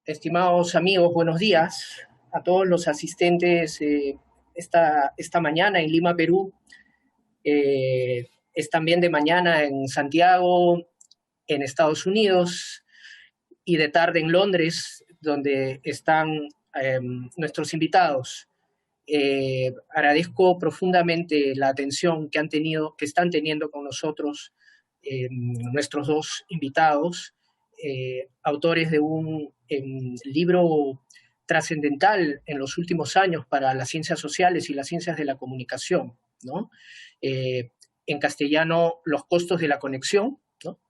Estimados amigos, buenos días a todos los asistentes esta mañana en Lima, Perú. Es también de mañana en Santiago, en Estados Unidos, y de tarde en Londres, donde están nuestros invitados. Agradezco profundamente la atención que están teniendo con nosotros nuestros dos invitados, autores de un libro trascendental en los últimos años para las ciencias sociales y las ciencias de la comunicación, ¿no? En castellano, Los costos de la conexión, ¿no?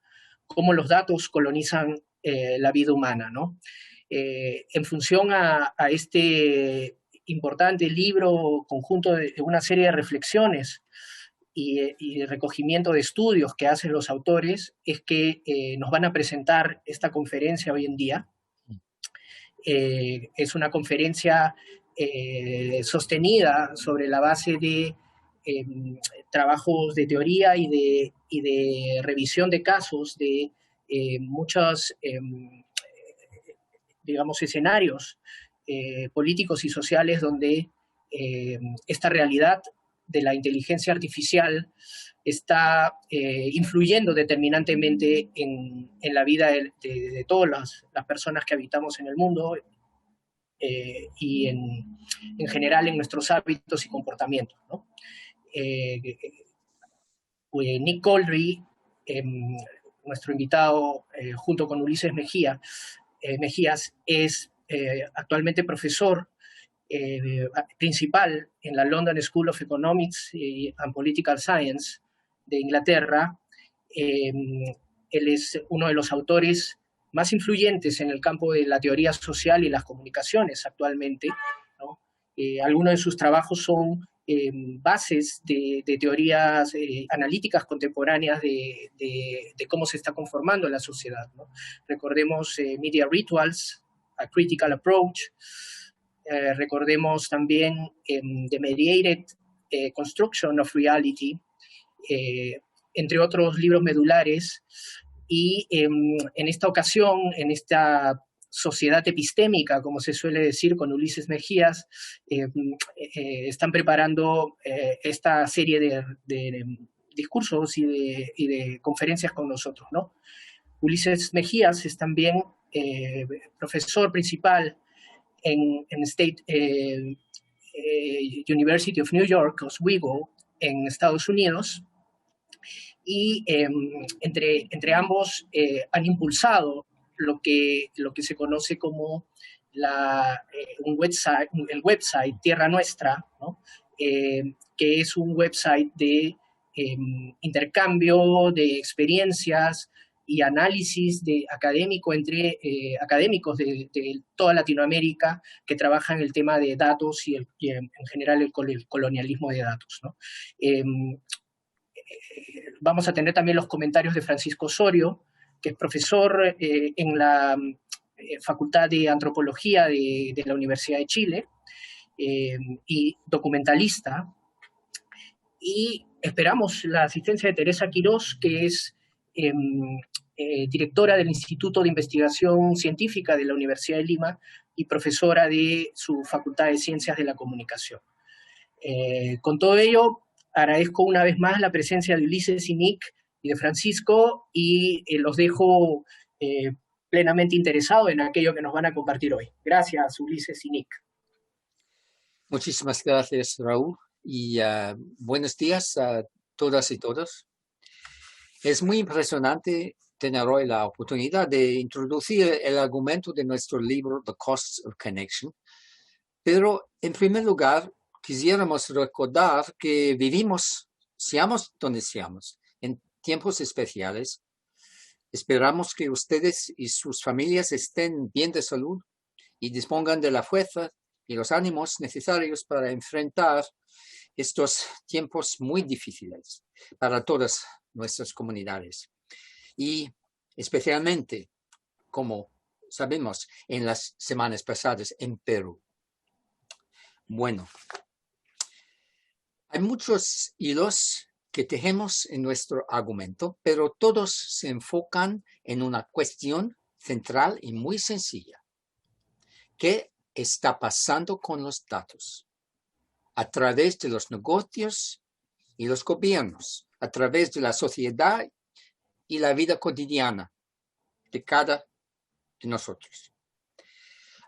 Cómo los datos colonizan la vida humana, ¿no? En función a este importante libro, conjunto de una serie de reflexiones y recogimiento de estudios que hacen los autores, es que nos van a presentar esta conferencia hoy en día. Es una conferencia sostenida sobre la base de trabajos de teoría y de revisión de casos de muchos, digamos, escenarios políticos y sociales donde esta realidad de la inteligencia artificial está influyendo determinantemente en la vida de todas las personas que habitamos en el mundo y en general en nuestros hábitos y comportamientos, ¿no? Nick Goldry, nuestro invitado, junto con Ulises Mejías, es actualmente profesor principal en la London School of Economics and Political Science de Inglaterra. Él es uno de los autores más influyentes en el campo de la teoría social y las comunicaciones actualmente, ¿no? Algunos de sus trabajos son bases de teorías analíticas contemporáneas de cómo se está conformando la sociedad, ¿no? Recordemos Media Rituals, A Critical Approach. Recordemos también The Mediated Construction of Reality, entre otros libros medulares. Y en esta ocasión, en esta sociedad epistémica, como se suele decir, con Ulises Mejías, están preparando esta serie de discursos y de conferencias con nosotros, ¿no? Ulises Mejías es también profesor principal en State University of New York, Oswego, en Estados Unidos, y entre ambos han impulsado lo que se conoce como el website Tierra Nuestra, ¿no? Que es un website de intercambio de experiencias y análisis académico entre académicos de toda Latinoamérica que trabajan el tema de datos y en general el colonialismo de datos, ¿no? Vamos a tener también los comentarios de Francisco Osorio, que es profesor en la Facultad de Antropología de la Universidad de Chile y documentalista. Y esperamos la asistencia de Teresa Quirós, que es directora del Instituto de Investigación Científica de la Universidad de Lima y profesora de su Facultad de Ciencias de la Comunicación. Con todo ello, agradezco una vez más la presencia de Ulises y Nick y de Francisco, y los dejo plenamente interesados en aquello que nos van a compartir hoy. Gracias, Ulises y Nick. Muchísimas gracias, Raúl, y buenos días a todas y todos. Es muy impresionante tener hoy la oportunidad de introducir el argumento de nuestro libro The Costs of Connection, pero en primer lugar quisiéramos recordar que vivimos, seamos donde seamos, en tiempos especiales. Esperamos que ustedes y sus familias estén bien de salud y dispongan de la fuerza y los ánimos necesarios para enfrentar estos tiempos muy difíciles para todas nuestras comunidades. Y especialmente, como sabemos, en las semanas pasadas en Perú. Bueno, hay muchos hilos que tejemos en nuestro argumento, pero todos se enfocan en una cuestión central y muy sencilla. ¿Qué está pasando con los datos? A través de los negocios y los gobiernos, a través de la sociedad y la vida cotidiana de cada de nosotros.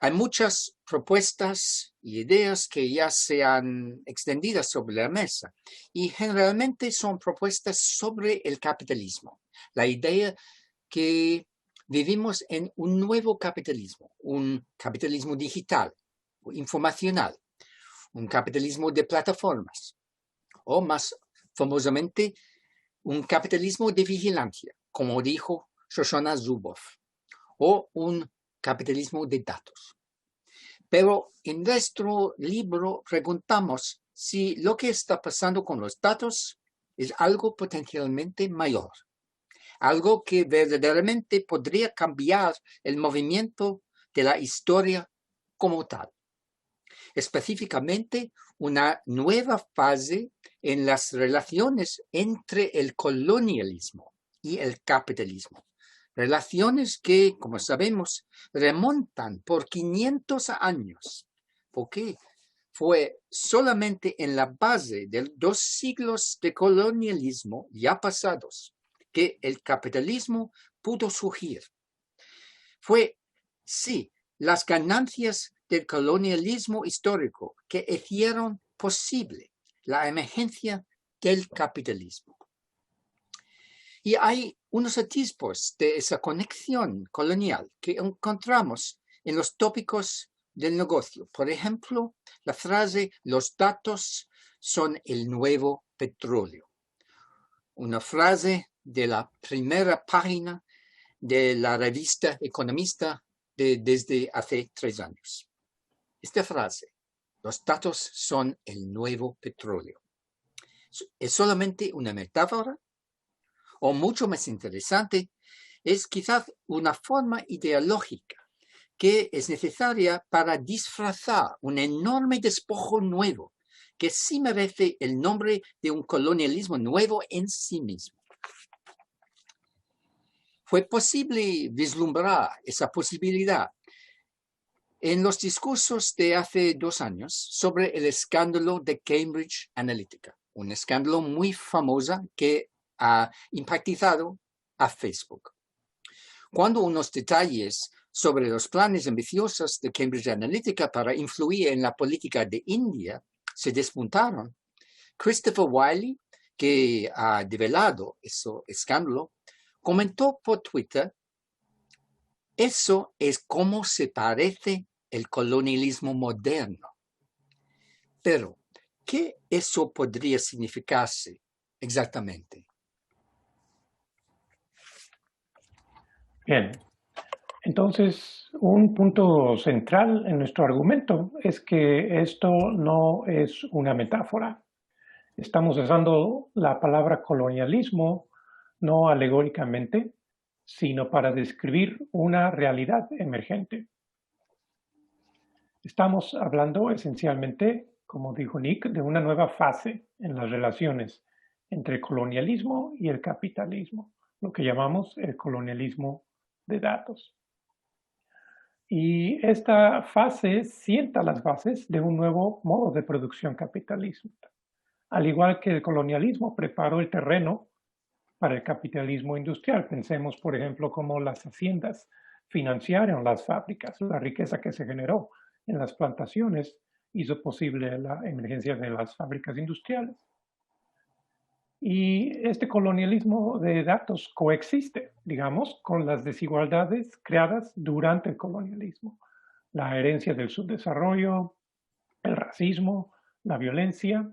Hay muchas propuestas y ideas que ya se han extendido sobre la mesa y generalmente son propuestas sobre el capitalismo. La idea que vivimos en un nuevo capitalismo, un capitalismo digital, informacional, un capitalismo de plataformas o más famosamente un capitalismo de vigilancia, como dijo Shoshana Zuboff, o un capitalismo de datos. Pero en nuestro libro preguntamos si lo que está pasando con los datos es algo potencialmente mayor, algo que verdaderamente podría cambiar el movimiento de la historia como tal. Específicamente, una nueva fase en las relaciones entre el colonialismo y el capitalismo. Relaciones que, como sabemos, remontan por 500 años, porque fue solamente en la base de 2 siglos de colonialismo ya pasados que el capitalismo pudo surgir. Fue, sí, las ganancias del colonialismo histórico que hicieron posible la emergencia del capitalismo. Y hay unos atisbos de esa conexión colonial que encontramos en los tópicos del negocio. Por ejemplo, la frase "los datos son el nuevo petróleo". Una frase de la primera página de la revista Economista desde hace 3 años. Esta frase, "los datos son el nuevo petróleo", ¿es solamente una metáfora? O mucho más interesante, es quizás una forma ideológica que es necesaria para disfrazar un enorme despojo nuevo, que sí merece el nombre de un colonialismo nuevo en sí mismo. Fue posible vislumbrar esa posibilidad en los discursos de hace 2 años sobre el escándalo de Cambridge Analytica, un escándalo muy famoso que ha impactado a Facebook. Cuando unos detalles sobre los planes ambiciosos de Cambridge Analytica para influir en la política de India se despuntaron, Christopher Wylie, que ha develado ese escándalo, comentó por Twitter: "Eso es como se parece el colonialismo moderno". Pero, ¿qué eso podría significarse exactamente? Bien, entonces un punto central en nuestro argumento es que esto no es una metáfora. Estamos usando la palabra colonialismo no alegóricamente, sino para describir una realidad emergente. Estamos hablando esencialmente, como dijo Nick, de una nueva fase en las relaciones entre el colonialismo y el capitalismo, lo que llamamos el colonialismo de datos. Y esta fase sienta las bases de un nuevo modo de producción capitalista. Al igual que el colonialismo preparó el terreno para el capitalismo industrial. Pensemos, por ejemplo, cómo las haciendas financiaron las fábricas, la riqueza que se generó en las plantaciones hizo posible la emergencia de las fábricas industriales. Y este colonialismo de datos coexiste, digamos, con las desigualdades creadas durante el colonialismo. La herencia del subdesarrollo, el racismo, la violencia.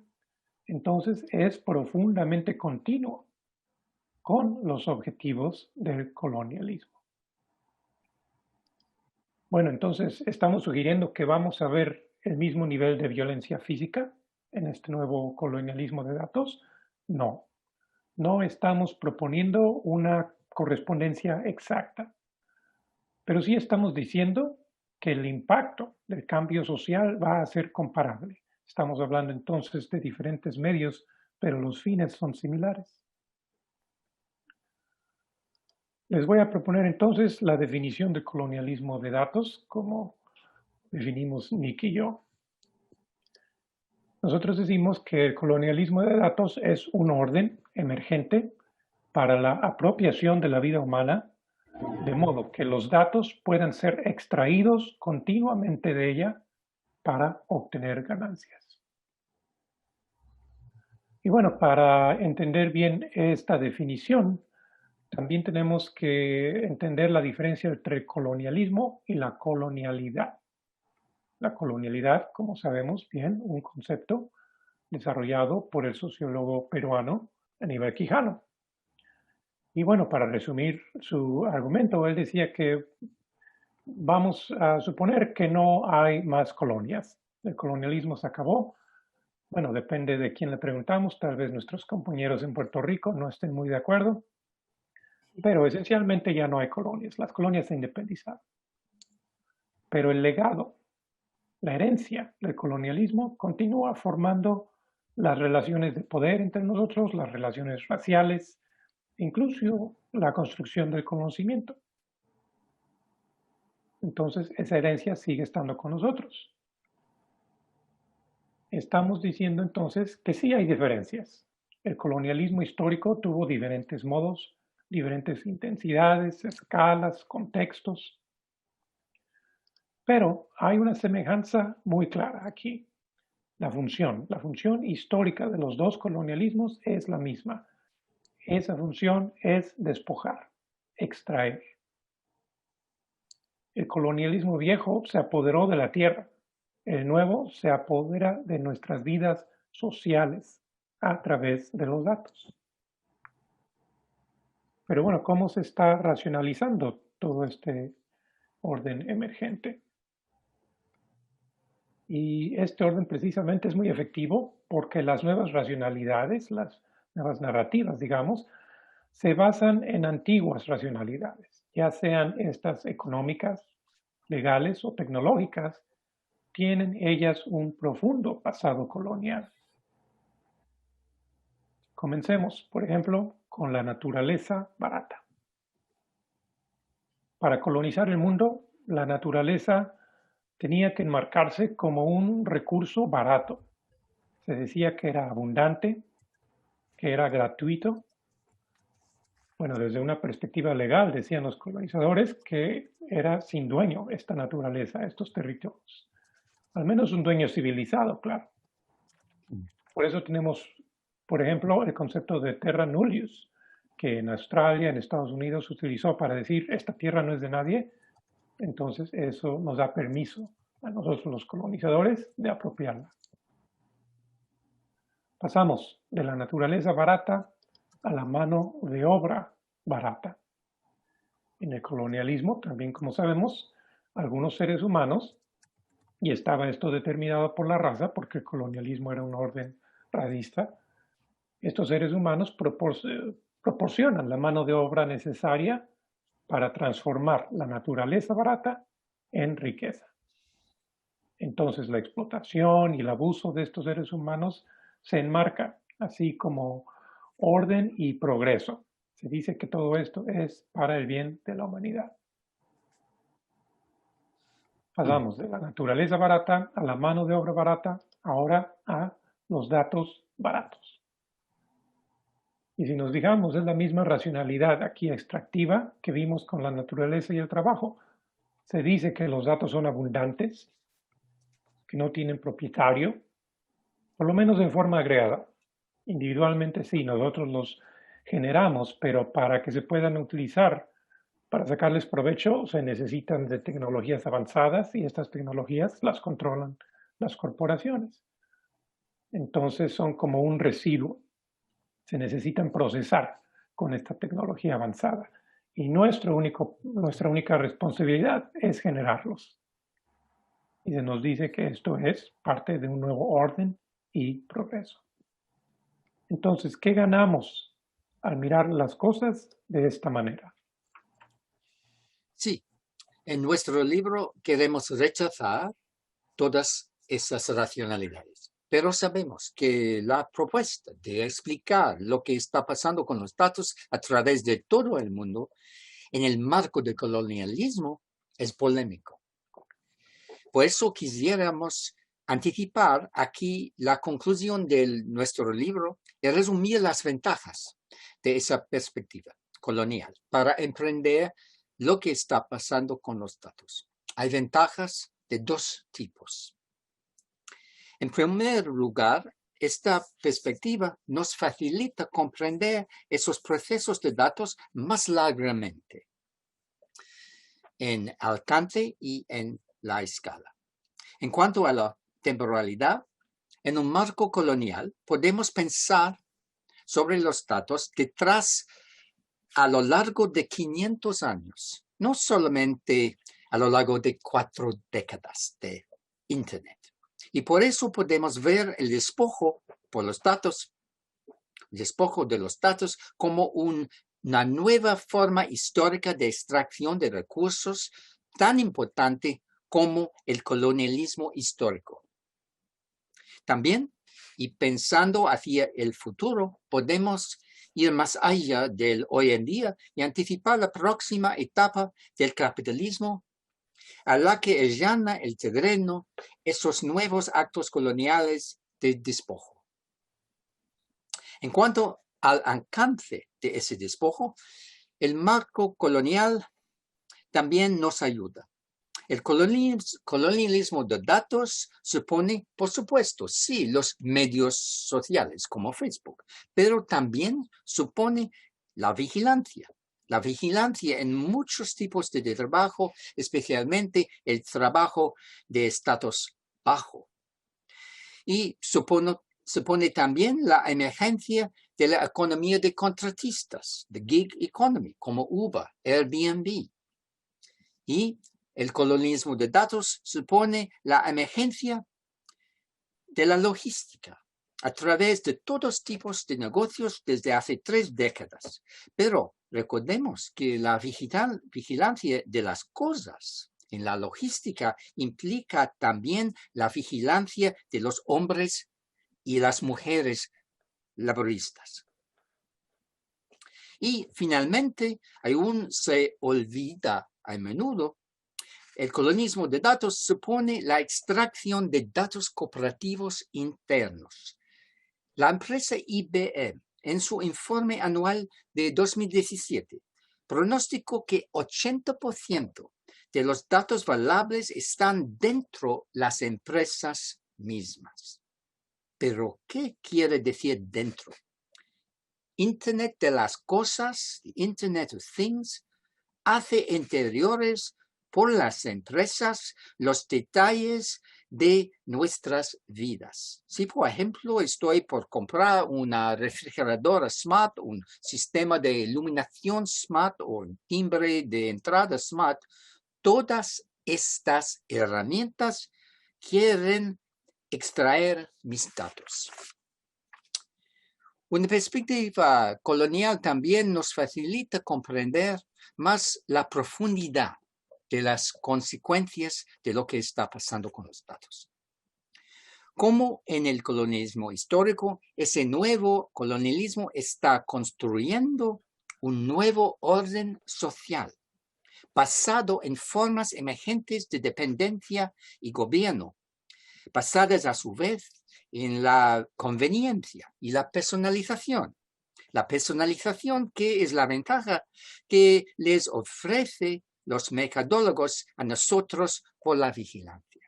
Entonces es profundamente continuo con los objetivos del colonialismo. Bueno, entonces estamos sugiriendo que vamos a ver el mismo nivel de violencia física en este nuevo colonialismo de datos. No, no estamos proponiendo una correspondencia exacta, pero sí estamos diciendo que el impacto del cambio social va a ser comparable. Estamos hablando entonces de diferentes medios, pero los fines son similares. Les voy a proponer entonces la definición de colonialismo de datos como definimos Nick y yo. Nosotros decimos que el colonialismo de datos es un orden emergente para la apropiación de la vida humana, de modo que los datos puedan ser extraídos continuamente de ella para obtener ganancias. Y bueno, para entender bien esta definición, también tenemos que entender la diferencia entre el colonialismo y la colonialidad. La colonialidad, como sabemos bien, un concepto desarrollado por el sociólogo peruano Aníbal Quijano. Y bueno, para resumir su argumento, él decía que vamos a suponer que no hay más colonias. El colonialismo se acabó. Bueno, depende de quién le preguntamos. Tal vez nuestros compañeros en Puerto Rico no estén muy de acuerdo. Pero esencialmente ya no hay colonias. Las colonias se independizaron. Pero el legado, la herencia del colonialismo continúa formando las relaciones de poder entre nosotros, las relaciones raciales, incluso la construcción del conocimiento. Entonces, esa herencia sigue estando con nosotros. Estamos diciendo entonces que sí hay diferencias. El colonialismo histórico tuvo diferentes modos, diferentes intensidades, escalas, contextos. Pero hay una semejanza muy clara aquí. La función histórica de los dos colonialismos es la misma. Esa función es despojar, extraer. El colonialismo viejo se apoderó de la tierra. El nuevo se apodera de nuestras vidas sociales a través de los datos. Pero bueno, ¿cómo se está racionalizando todo este orden emergente? Y este orden precisamente es muy efectivo porque las nuevas racionalidades, las nuevas narrativas, digamos, se basan en antiguas racionalidades, ya sean estas económicas, legales o tecnológicas, tienen ellas un profundo pasado colonial. Comencemos, por ejemplo, con la naturaleza barata. Para colonizar el mundo, la naturaleza tenía que enmarcarse como un recurso barato. Se decía que era abundante, que era gratuito. Bueno, desde una perspectiva legal, decían los colonizadores que era sin dueño esta naturaleza, estos territorios. Al menos un dueño civilizado, claro. Por eso tenemos, por ejemplo, el concepto de terra nullius, que en Australia, en Estados Unidos, se utilizó para decir esta tierra no es de nadie. Entonces eso nos da permiso a nosotros los colonizadores de apropiarla. Pasamos de la naturaleza barata a la mano de obra barata. En el colonialismo, también como sabemos, algunos seres humanos, y estaba esto determinado por la raza, porque el colonialismo era un orden racista, estos seres humanos proporcionan la mano de obra necesaria para transformar la naturaleza barata en riqueza. Entonces la explotación y el abuso de estos seres humanos se enmarca así como orden y progreso. Se dice que todo esto es para el bien de la humanidad. Pasamos de la naturaleza barata a la mano de obra barata, ahora a los datos baratos. Y si nos fijamos, es la misma racionalidad aquí extractiva que vimos con la naturaleza y el trabajo. Se dice que los datos son abundantes, que no tienen propietario, por lo menos en forma agregada. Individualmente sí, nosotros los generamos, pero para que se puedan utilizar, para sacarles provecho, se necesitan de tecnologías avanzadas y estas tecnologías las controlan las corporaciones. Entonces son como un residuo. Se necesitan procesar con esta tecnología avanzada. Y nuestra única responsabilidad es generarlos. Y se nos dice que esto es parte de un nuevo orden y progreso. Entonces, ¿qué ganamos al mirar las cosas de esta manera? Sí, en nuestro libro queremos rechazar todas esas racionalidades, pero sabemos que la propuesta de explicar lo que está pasando con los datos a través de todo el mundo en el marco del colonialismo es polémico. Por eso quisiéramos anticipar aquí la conclusión de nuestro libro y resumir las ventajas de esa perspectiva colonial para emprender lo que está pasando con los datos. Hay ventajas de dos tipos. En primer lugar, esta perspectiva nos facilita comprender esos procesos de datos más largamente, en alcance y en la escala. En cuanto a la temporalidad, en un marco colonial podemos pensar sobre los datos detrás a lo largo de 500 años, no solamente a lo largo de 4 décadas de Internet. Y por eso podemos ver el despojo por los datos, el despojo de los datos como una nueva forma histórica de extracción de recursos tan importante como el colonialismo histórico. También, y pensando hacia el futuro, podemos ir más allá del hoy en día y anticipar la próxima etapa del capitalismo a la que allana el terreno esos nuevos actos coloniales de despojo. En cuanto al alcance de ese despojo, el marco colonial también nos ayuda. El colonialismo de datos supone, por supuesto, sí, los medios sociales como Facebook, pero también supone la vigilancia. La vigilancia en muchos tipos de trabajo, especialmente el trabajo de estatus bajo. Y supone también la emergencia de la economía de contratistas, de gig economy, como Uber, Airbnb. Y el colonialismo de datos supone la emergencia de la logística a través de todos tipos de negocios desde hace 3 décadas. Pero recordemos que la vigilancia de las cosas en la logística implica también la vigilancia de los hombres y las mujeres laboristas. Y finalmente, aún se olvida a menudo, el colonialismo de datos supone la extracción de datos cooperativos internos. La empresa IBM, en su informe anual de 2017, pronosticó que 80% de los datos valables están dentro de las empresas mismas. ¿Pero qué quiere decir dentro? Internet de las cosas, Internet of Things, hace interiores por las empresas los detalles de nuestras vidas. Si, por ejemplo, estoy por comprar una refrigeradora smart, un sistema de iluminación smart o un timbre de entrada smart, todas estas herramientas quieren extraer mis datos. Una perspectiva colonial también nos facilita comprender más la profundidad de las consecuencias de lo que está pasando con los datos. Como en el colonialismo histórico, ese nuevo colonialismo está construyendo un nuevo orden social, basado en formas emergentes de dependencia y gobierno, basadas a su vez en la conveniencia y la personalización. La personalización, que es la ventaja que les ofrece los mercadólogos a nosotros por la vigilancia.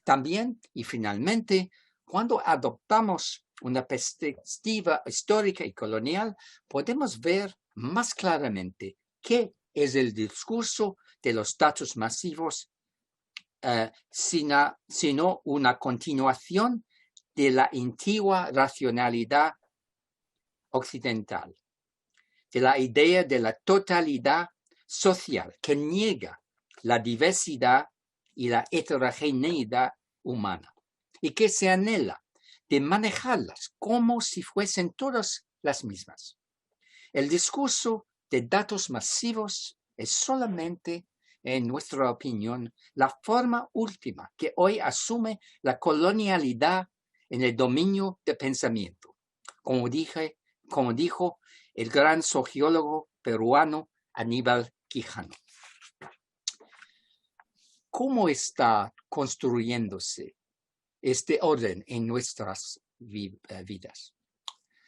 También, y finalmente, cuando adoptamos una perspectiva histórica y colonial, podemos ver más claramente qué es el discurso de los datos masivos, sino una continuación de la antigua racionalidad occidental, de la idea de la totalidad social que niega la diversidad y la heterogeneidad humana y que se anhela de manejarlas como si fuesen todas las mismas. El discurso de datos masivos es solamente, en nuestra opinión, la forma última que hoy asume la colonialidad en el dominio de pensamiento. Como dijo el gran sociólogo peruano Aníbal Quijano. cómo está construyéndose este orden en nuestras vidas.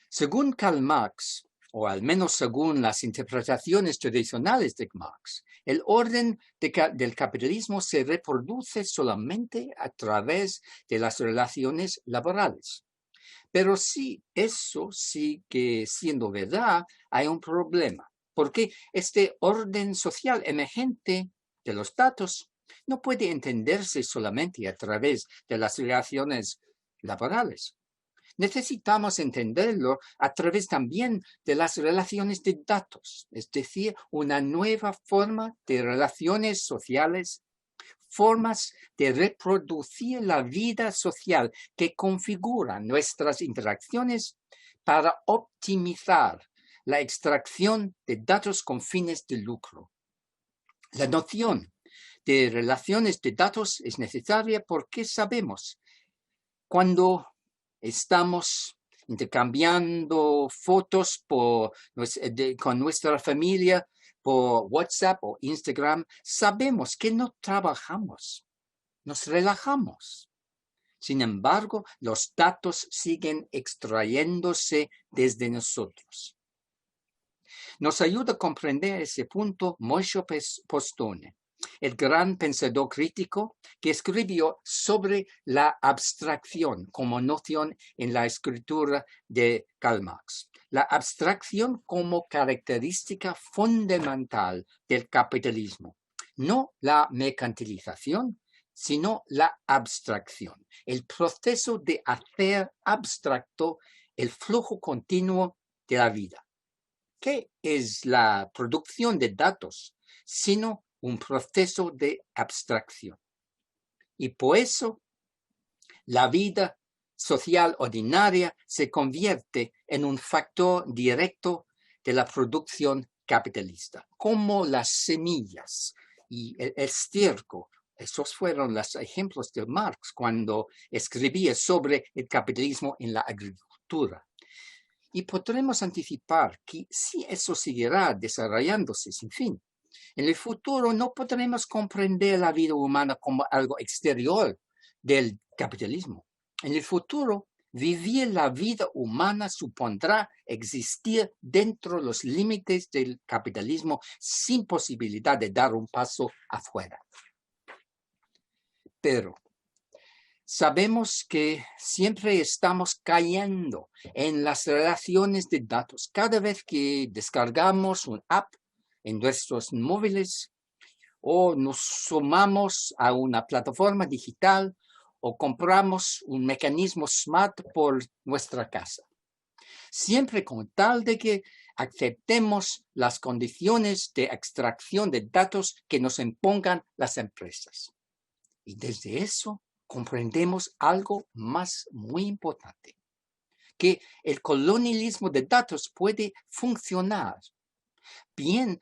Según Karl Marx, o al menos según las interpretaciones tradicionales de Marx, el orden del capitalismo se reproduce solamente a través de las relaciones laborales. Pero si eso sigue siendo verdad, hay un problema, porque este orden social emergente de los datos no puede entenderse solamente a través de las relaciones laborales. Necesitamos entenderlo a través también de las relaciones de datos, es decir, una nueva forma de relaciones sociales, formas de reproducir la vida social que configuran nuestras interacciones para optimizar la extracción de datos con fines de lucro. La noción de relaciones de datos es necesaria porque sabemos cuando estamos intercambiando fotos con nuestra familia por WhatsApp o Instagram, sabemos que no trabajamos, nos relajamos. Sin embargo, los datos siguen extrayéndose desde nosotros. Nos ayuda a comprender ese punto Moshe Postone, el gran pensador crítico que escribió sobre la abstracción como noción en la escritura de Karl Marx. La abstracción como característica fundamental del capitalismo, no la mercantilización, sino la abstracción, el proceso de hacer abstracto el flujo continuo de la vida. ¿Qué es la producción de datos, sino un proceso de abstracción? Y por eso, la vida social ordinaria se convierte en un factor directo de la producción capitalista, como las semillas y el estiércol. Esos fueron los ejemplos de Marx cuando escribía sobre el capitalismo en la agricultura. Y podremos anticipar que si eso seguirá desarrollándose sin fin, en el futuro no podremos comprender la vida humana como algo exterior del capitalismo. En el futuro, vivir la vida humana supondrá existir dentro de los límites del capitalismo sin posibilidad de dar un paso afuera. Pero sabemos que siempre estamos cayendo en las relaciones de datos. Cada vez que descargamos un app en nuestros móviles o nos sumamos a una plataforma digital o compramos un mecanismo smart por nuestra casa. Siempre con tal de que aceptemos las condiciones de extracción de datos que nos impongan las empresas. Y desde eso comprendemos algo más muy importante, que el colonialismo de datos puede funcionar bien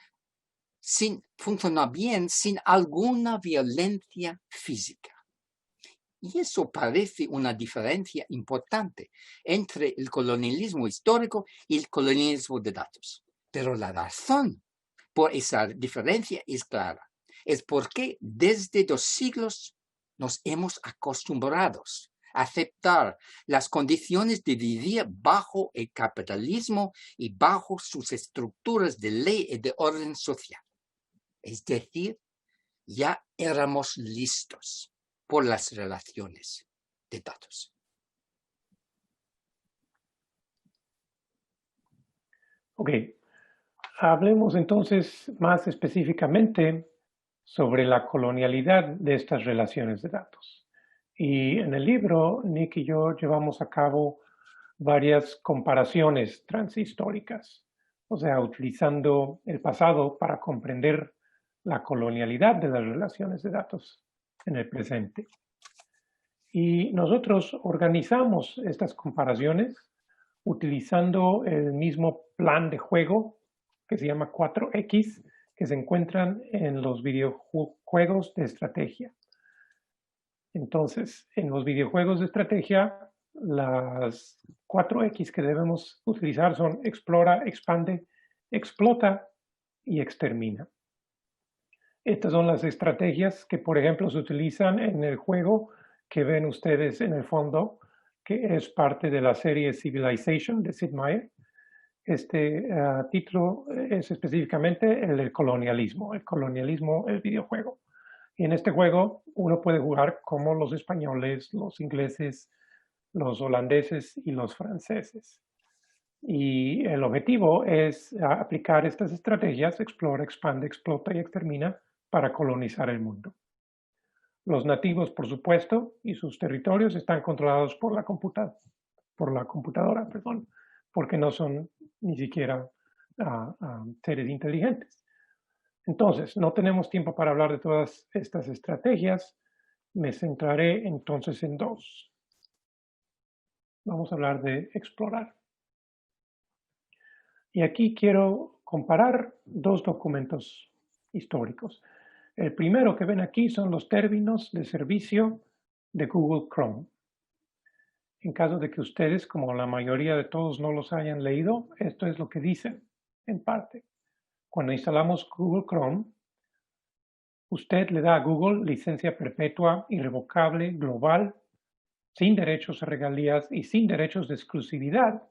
sin alguna violencia física. Y eso parece una diferencia importante entre el colonialismo histórico y el colonialismo de datos. Pero la razón por esa diferencia es clara. Es porque desde 2 siglos nos hemos acostumbrado a aceptar las condiciones de vivir bajo el capitalismo y bajo sus estructuras de ley y de orden social. Es decir, ya éramos listos por las relaciones de datos. Ok, hablemos entonces más específicamente sobre la colonialidad de estas relaciones de datos. Y en el libro, Nick y yo llevamos a cabo varias comparaciones transhistóricas, o sea, utilizando el pasado para comprender la colonialidad de las relaciones de datos en el presente. Y nosotros organizamos estas comparaciones utilizando el mismo plan de juego que se llama 4X, que se encuentran en los videojuegos de estrategia. Entonces, en los videojuegos de estrategia, las 4X que debemos utilizar son explora, expande, explota y extermina. Estas son las estrategias que, por ejemplo, se utilizan en el juego que ven ustedes en el fondo, que es parte de la serie Civilization de Sid Meier. Este título es específicamente el colonialismo, el videojuego. Y en este juego uno puede jugar como los españoles, los ingleses, los holandeses y los franceses. Y el objetivo es aplicar estas estrategias, explora, expande, explota y extermina para colonizar el mundo. Los nativos, por supuesto, y sus territorios están controlados por la computadora, porque no son ni siquiera seres inteligentes. Entonces, no tenemos tiempo para hablar de todas estas estrategias. Me centraré entonces en dos. Vamos a hablar de explorar. Y aquí quiero comparar dos documentos históricos. El primero que ven aquí son los términos de servicio de Google Chrome. En caso de que ustedes, como la mayoría de todos, no los hayan leído, esto es lo que dicen, en parte. Cuando instalamos Google Chrome, usted le da a Google licencia perpetua, irrevocable, global, sin derechos a regalías y sin derechos de exclusividad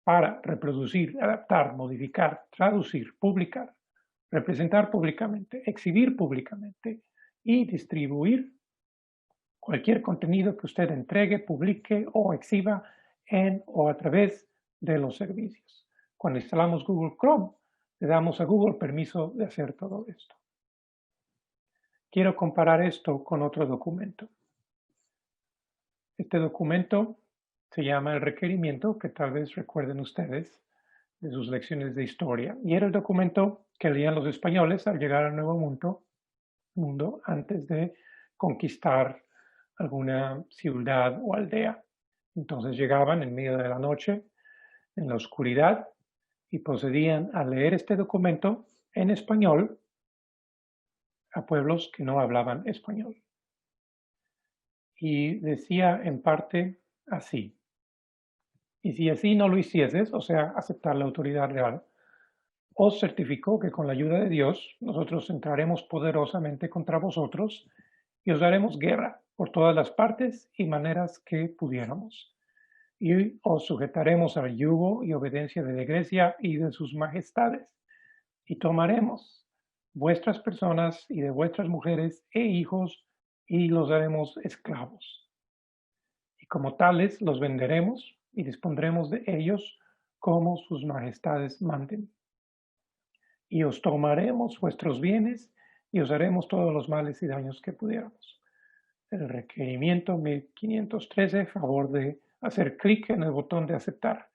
para reproducir, adaptar, modificar, traducir, publicar, representar públicamente, exhibir públicamente y distribuir cualquier contenido que usted entregue, publique o exhiba en o a través de los servicios. Cuando instalamos Google Chrome, le damos a Google permiso de hacer todo esto. Quiero comparar esto con otro documento. Este documento se llama el requerimiento, que tal vez recuerden ustedes de sus lecciones de historia. Y era el documento que leían los españoles al llegar al Nuevo Mundo antes de conquistar alguna ciudad o aldea. Entonces llegaban en medio de la noche, en la oscuridad, y procedían a leer este documento en español a pueblos que no hablaban español. Y decía en parte así: y si así no lo hicieses, o sea, aceptar la autoridad real, os certifico que con la ayuda de Dios nosotros entraremos poderosamente contra vosotros y os daremos guerra por todas las partes y maneras que pudiéramos. Y os sujetaremos al yugo y obediencia de la Iglesia y de sus majestades. Y tomaremos vuestras personas y de vuestras mujeres e hijos y los haremos esclavos. Y como tales los venderemos y dispondremos de ellos como sus majestades manden. Y os tomaremos vuestros bienes y os haremos todos los males y daños que pudiéramos. El requerimiento 1513, favor de hacer clic en el botón de aceptar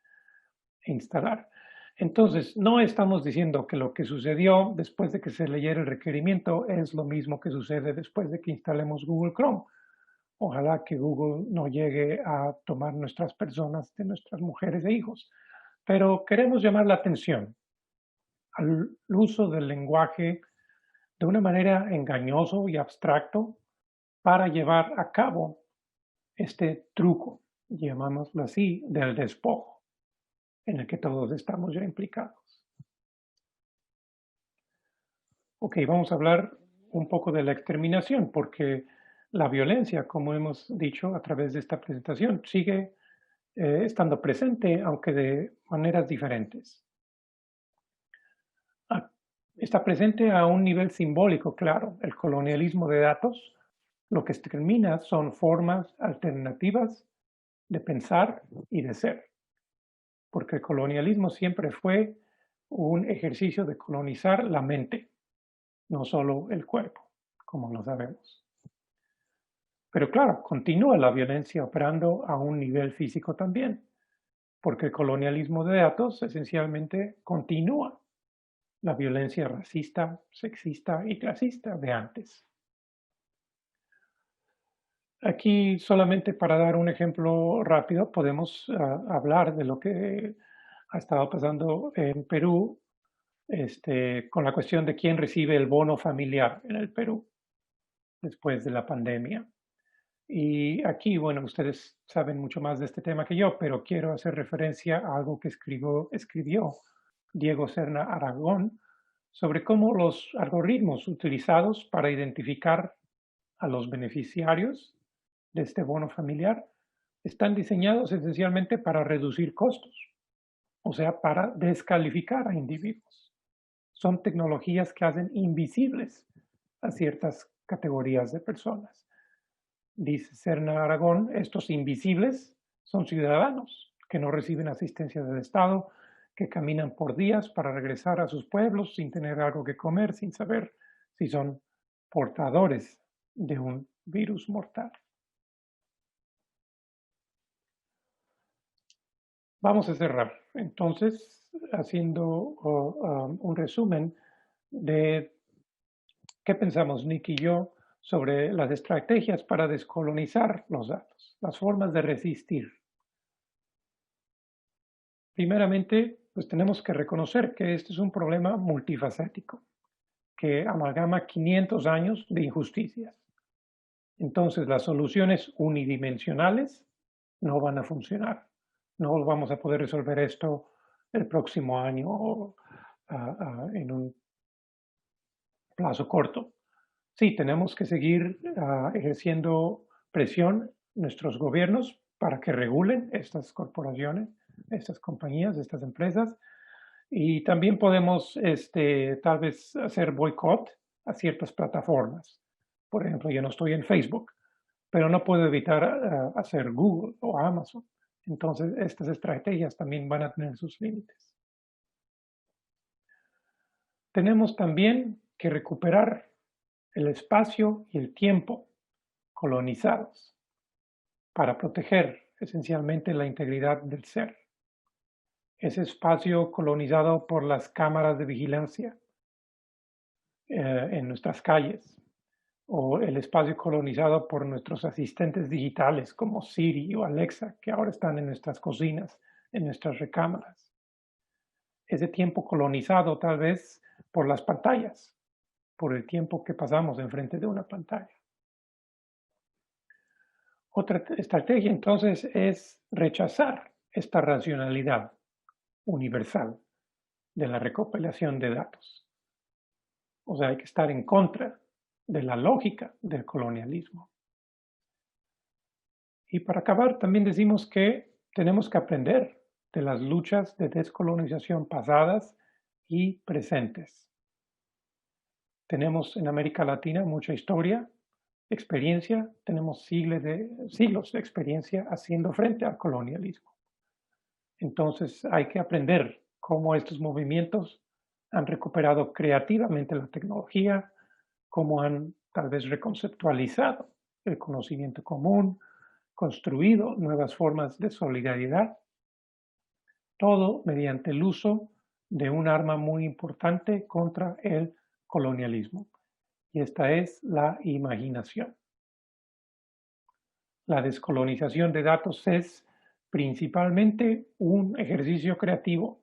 e instalar. Entonces, no estamos diciendo que lo que sucedió después de que se leyera el requerimiento es lo mismo que sucede después de que instalemos Google Chrome. Ojalá que Google no llegue a tomar nuestras personas de nuestras mujeres e hijos. Pero queremos llamar la atención al uso del lenguaje de una manera engañoso y abstracto para llevar a cabo este truco, llamámoslo así, del despojo, en el que todos estamos ya implicados. Ok, vamos a hablar un poco de la exterminación, porque la violencia, como hemos dicho a través de esta presentación, sigue estando presente, aunque de maneras diferentes. Está presente a un nivel simbólico, claro. El colonialismo de datos lo que extermina son formas alternativas de pensar y de ser, porque el colonialismo siempre fue un ejercicio de colonizar la mente, no solo el cuerpo, como lo sabemos. Pero claro, continúa la violencia operando a un nivel físico también, porque el colonialismo de datos esencialmente continúa la violencia racista, sexista y clasista de antes. Aquí, solamente para dar un ejemplo rápido, podemos hablar de lo que ha estado pasando en Perú con la cuestión de quién recibe el bono familiar en el Perú después de la pandemia. Y aquí, bueno, ustedes saben mucho más de este tema que yo, pero quiero hacer referencia a algo que escribió Diego Serna Aragón sobre cómo los algoritmos utilizados para identificar a los beneficiarios de este bono familiar están diseñados esencialmente para reducir costos, o sea, para descalificar a individuos. Son tecnologías que hacen invisibles a ciertas categorías de personas. Dice Serna Aragón, estos invisibles son ciudadanos que no reciben asistencia del Estado, que caminan por días para regresar a sus pueblos sin tener algo que comer, sin saber si son portadores de un virus mortal. Vamos a cerrar, entonces, haciendo un resumen de qué pensamos Nick y yo sobre las estrategias para descolonizar los datos, las formas de resistir. Primeramente, pues tenemos que reconocer que este es un problema multifacético, que amalgama 500 años de injusticias. Entonces, las soluciones unidimensionales no van a funcionar. No vamos a poder resolver esto el próximo año o en un plazo corto. Sí, tenemos que seguir ejerciendo presión en nuestros gobiernos para que regulen estas corporaciones, estas compañías, estas empresas. Y también podemos tal vez hacer boicot a ciertas plataformas. Por ejemplo, yo no estoy en Facebook, pero no puedo evitar hacer Google o Amazon. Entonces, estas estrategias también van a tener sus límites. Tenemos también que recuperar el espacio y el tiempo colonizados para proteger esencialmente la integridad del ser. Ese espacio colonizado por las cámaras de vigilancia en nuestras calles, o el espacio colonizado por nuestros asistentes digitales como Siri o Alexa, que ahora están en nuestras cocinas, en nuestras recámaras. Ese tiempo colonizado tal vez por las pantallas, por el tiempo que pasamos enfrente de una pantalla. Otra estrategia entonces es rechazar esta racionalidad universal de la recopilación de datos. O sea, hay que estar en contra de la lógica del colonialismo. Y para acabar, también decimos que tenemos que aprender de las luchas de descolonización pasadas y presentes. Tenemos en América Latina mucha historia, experiencia, tenemos siglos de experiencia haciendo frente al colonialismo. Entonces hay que aprender cómo estos movimientos han recuperado creativamente la tecnología, cómo han tal vez reconceptualizado el conocimiento común, construido nuevas formas de solidaridad, todo mediante el uso de un arma muy importante contra el colonialismo, y esta es la imaginación. La descolonización de datos es principalmente un ejercicio creativo.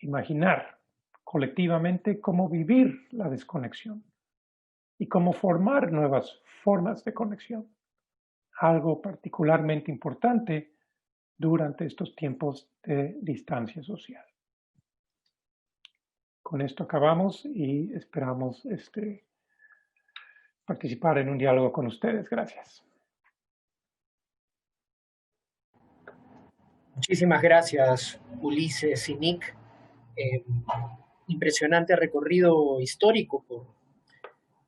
Imaginar colectivamente cómo vivir la desconexión y cómo formar nuevas formas de conexión. Algo particularmente importante durante estos tiempos de distancia social. Con esto acabamos y esperamos participar en un diálogo con ustedes. Gracias. Muchísimas gracias, Ulises y Nick. Impresionante recorrido histórico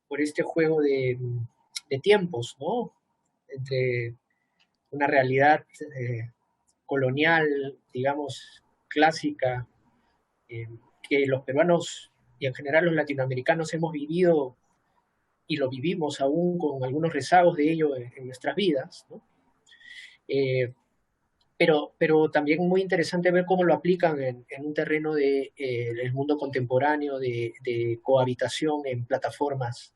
por este juego de tiempos, ¿no? Entre una realidad colonial, digamos, clásica, que los peruanos y en general los latinoamericanos hemos vivido y lo vivimos aún con algunos rezagos de ello en nuestras vidas, ¿no? Pero también muy interesante ver cómo lo aplican en un terreno del mundo contemporáneo, de cohabitación en plataformas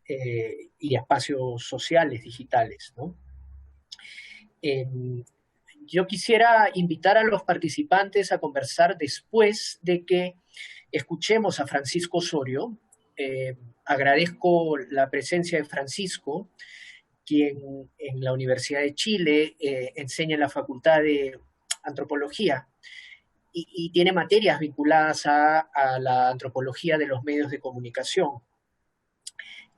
y espacios sociales digitales, ¿no? Yo quisiera invitar a los participantes a conversar después de que escuchemos a Francisco Osorio. Agradezco la presencia de Francisco, quien en la Universidad de Chile enseña en la Facultad de Antropología y tiene materias vinculadas a la antropología de los medios de comunicación.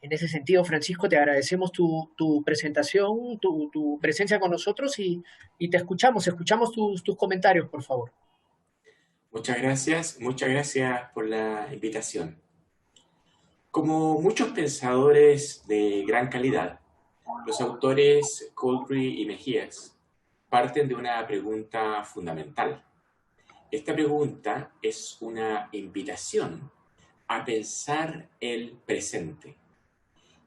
En ese sentido, Francisco, te agradecemos tu presentación, tu presencia con nosotros y te escuchamos tus comentarios, por favor. Muchas gracias por la invitación. Como muchos pensadores de gran calidad, los autores Coldry y Mejías parten de una pregunta fundamental. Esta pregunta es una invitación a pensar el presente.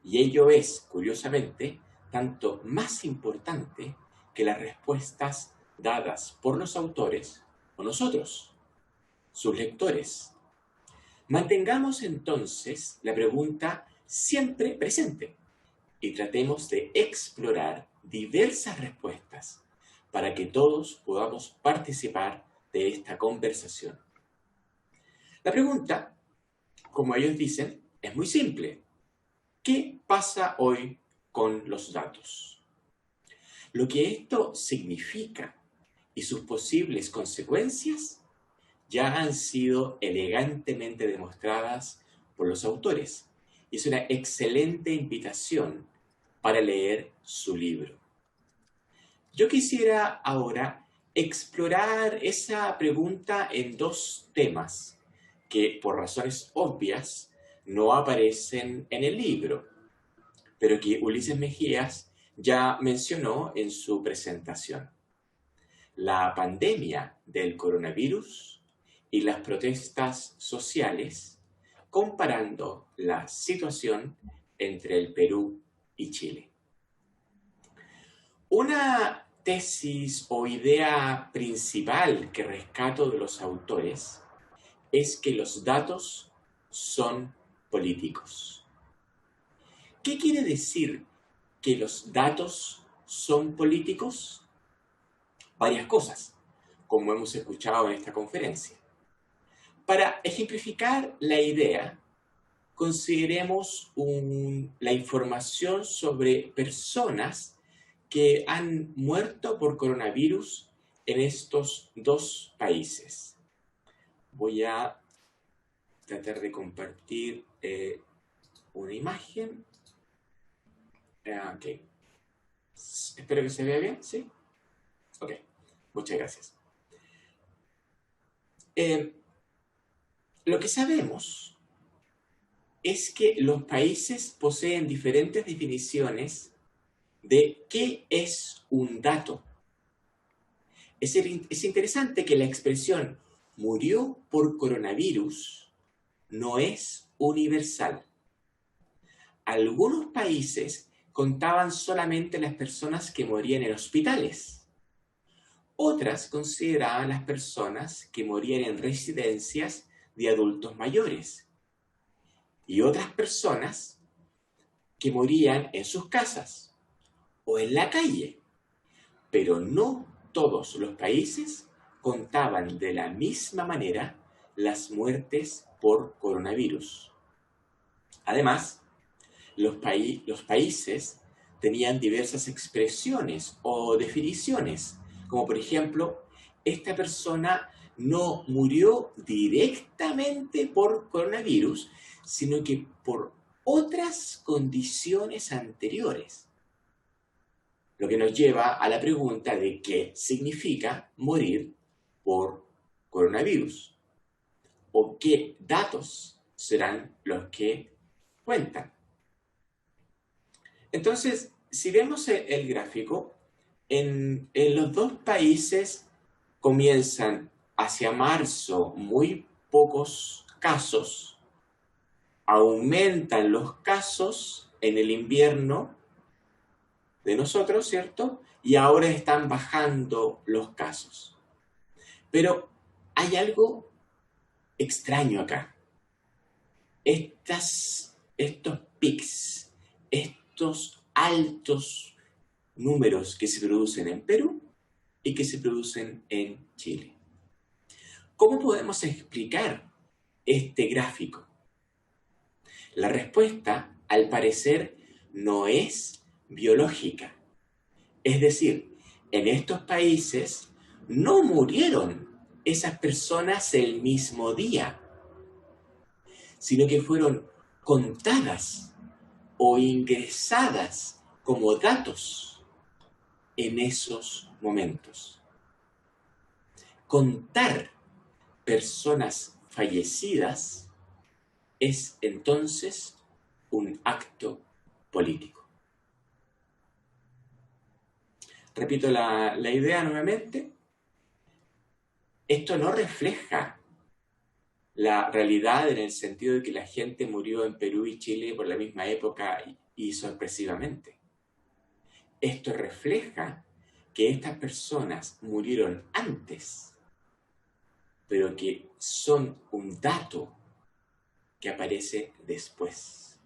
Y ello es, curiosamente, tanto más importante que las respuestas dadas por los autores o nosotros, sus lectores. Mantengamos entonces la pregunta siempre presente y tratemos de explorar diversas respuestas para que todos podamos participar de esta conversación. La pregunta, como ellos dicen, es muy simple. ¿Qué pasa hoy con los datos? Lo que esto significa y sus posibles consecuencias ya han sido elegantemente demostradas por los autores. Y es una excelente invitación para leer su libro. Yo quisiera ahora explorar esa pregunta en dos temas que, por razones obvias, no aparecen en el libro, pero que Ulises Mejías ya mencionó en su presentación. La pandemia del coronavirus y las protestas sociales, comparando la situación entre el Perú y Chile. Una tesis o idea principal que rescato de los autores es que los datos son políticos. ¿Qué quiere decir que los datos son políticos? Varias cosas, como hemos escuchado en esta conferencia. Para ejemplificar la idea, consideremos la información sobre personas que han muerto por coronavirus en estos dos países. Voy a tratar de compartir una imagen. Ok. Espero que se vea bien, ¿sí? Ok, muchas gracias. Lo que sabemos es que los países poseen diferentes definiciones de qué es un dato. Es interesante que la expresión murió por coronavirus no es universal. Algunos países contaban solamente las personas que morían en hospitales. Otras consideraban las personas que morían en residencias de adultos mayores. Y otras personas que morían en sus casas o en la calle. Pero no todos los países contaban de la misma manera las muertes por coronavirus. Además, los países tenían diversas expresiones o definiciones, como por ejemplo, esta persona no murió directamente por coronavirus, sino que por otras condiciones anteriores. Lo que nos lleva a la pregunta de qué significa morir por coronavirus o qué datos serán los que cuentan. Entonces, si vemos el gráfico, en los dos países comienzan hacia marzo muy pocos casos, aumentan los casos en el invierno de nosotros, ¿cierto? Y ahora están bajando los casos. Pero hay algo extraño acá. Estos pics, estos altos números que se producen en Perú y que se producen en Chile. ¿Cómo podemos explicar este gráfico? La respuesta, al parecer, no es biológica. Es decir, en estos países no murieron esas personas el mismo día, sino que fueron contadas o ingresadas como datos en esos momentos. Contar personas fallecidas es entonces un acto político. Repito la idea nuevamente. Esto no refleja la realidad en el sentido de que la gente murió en Perú y Chile por la misma época y sorpresivamente. Esto refleja que estas personas murieron antes, pero que son un dato que aparece después.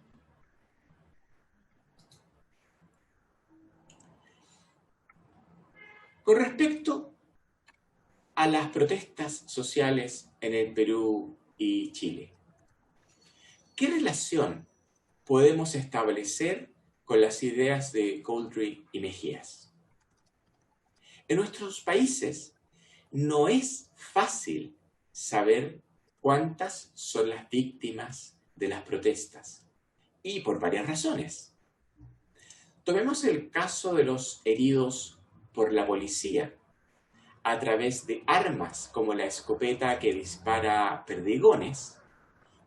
Con respecto a las protestas sociales en el Perú y Chile, ¿qué relación podemos establecer con las ideas de Coldry y Mejías? En nuestros países no es fácil saber cuántas son las víctimas de las protestas, y por varias razones. Tomemos el caso de los heridos por la policía a través de armas como la escopeta que dispara perdigones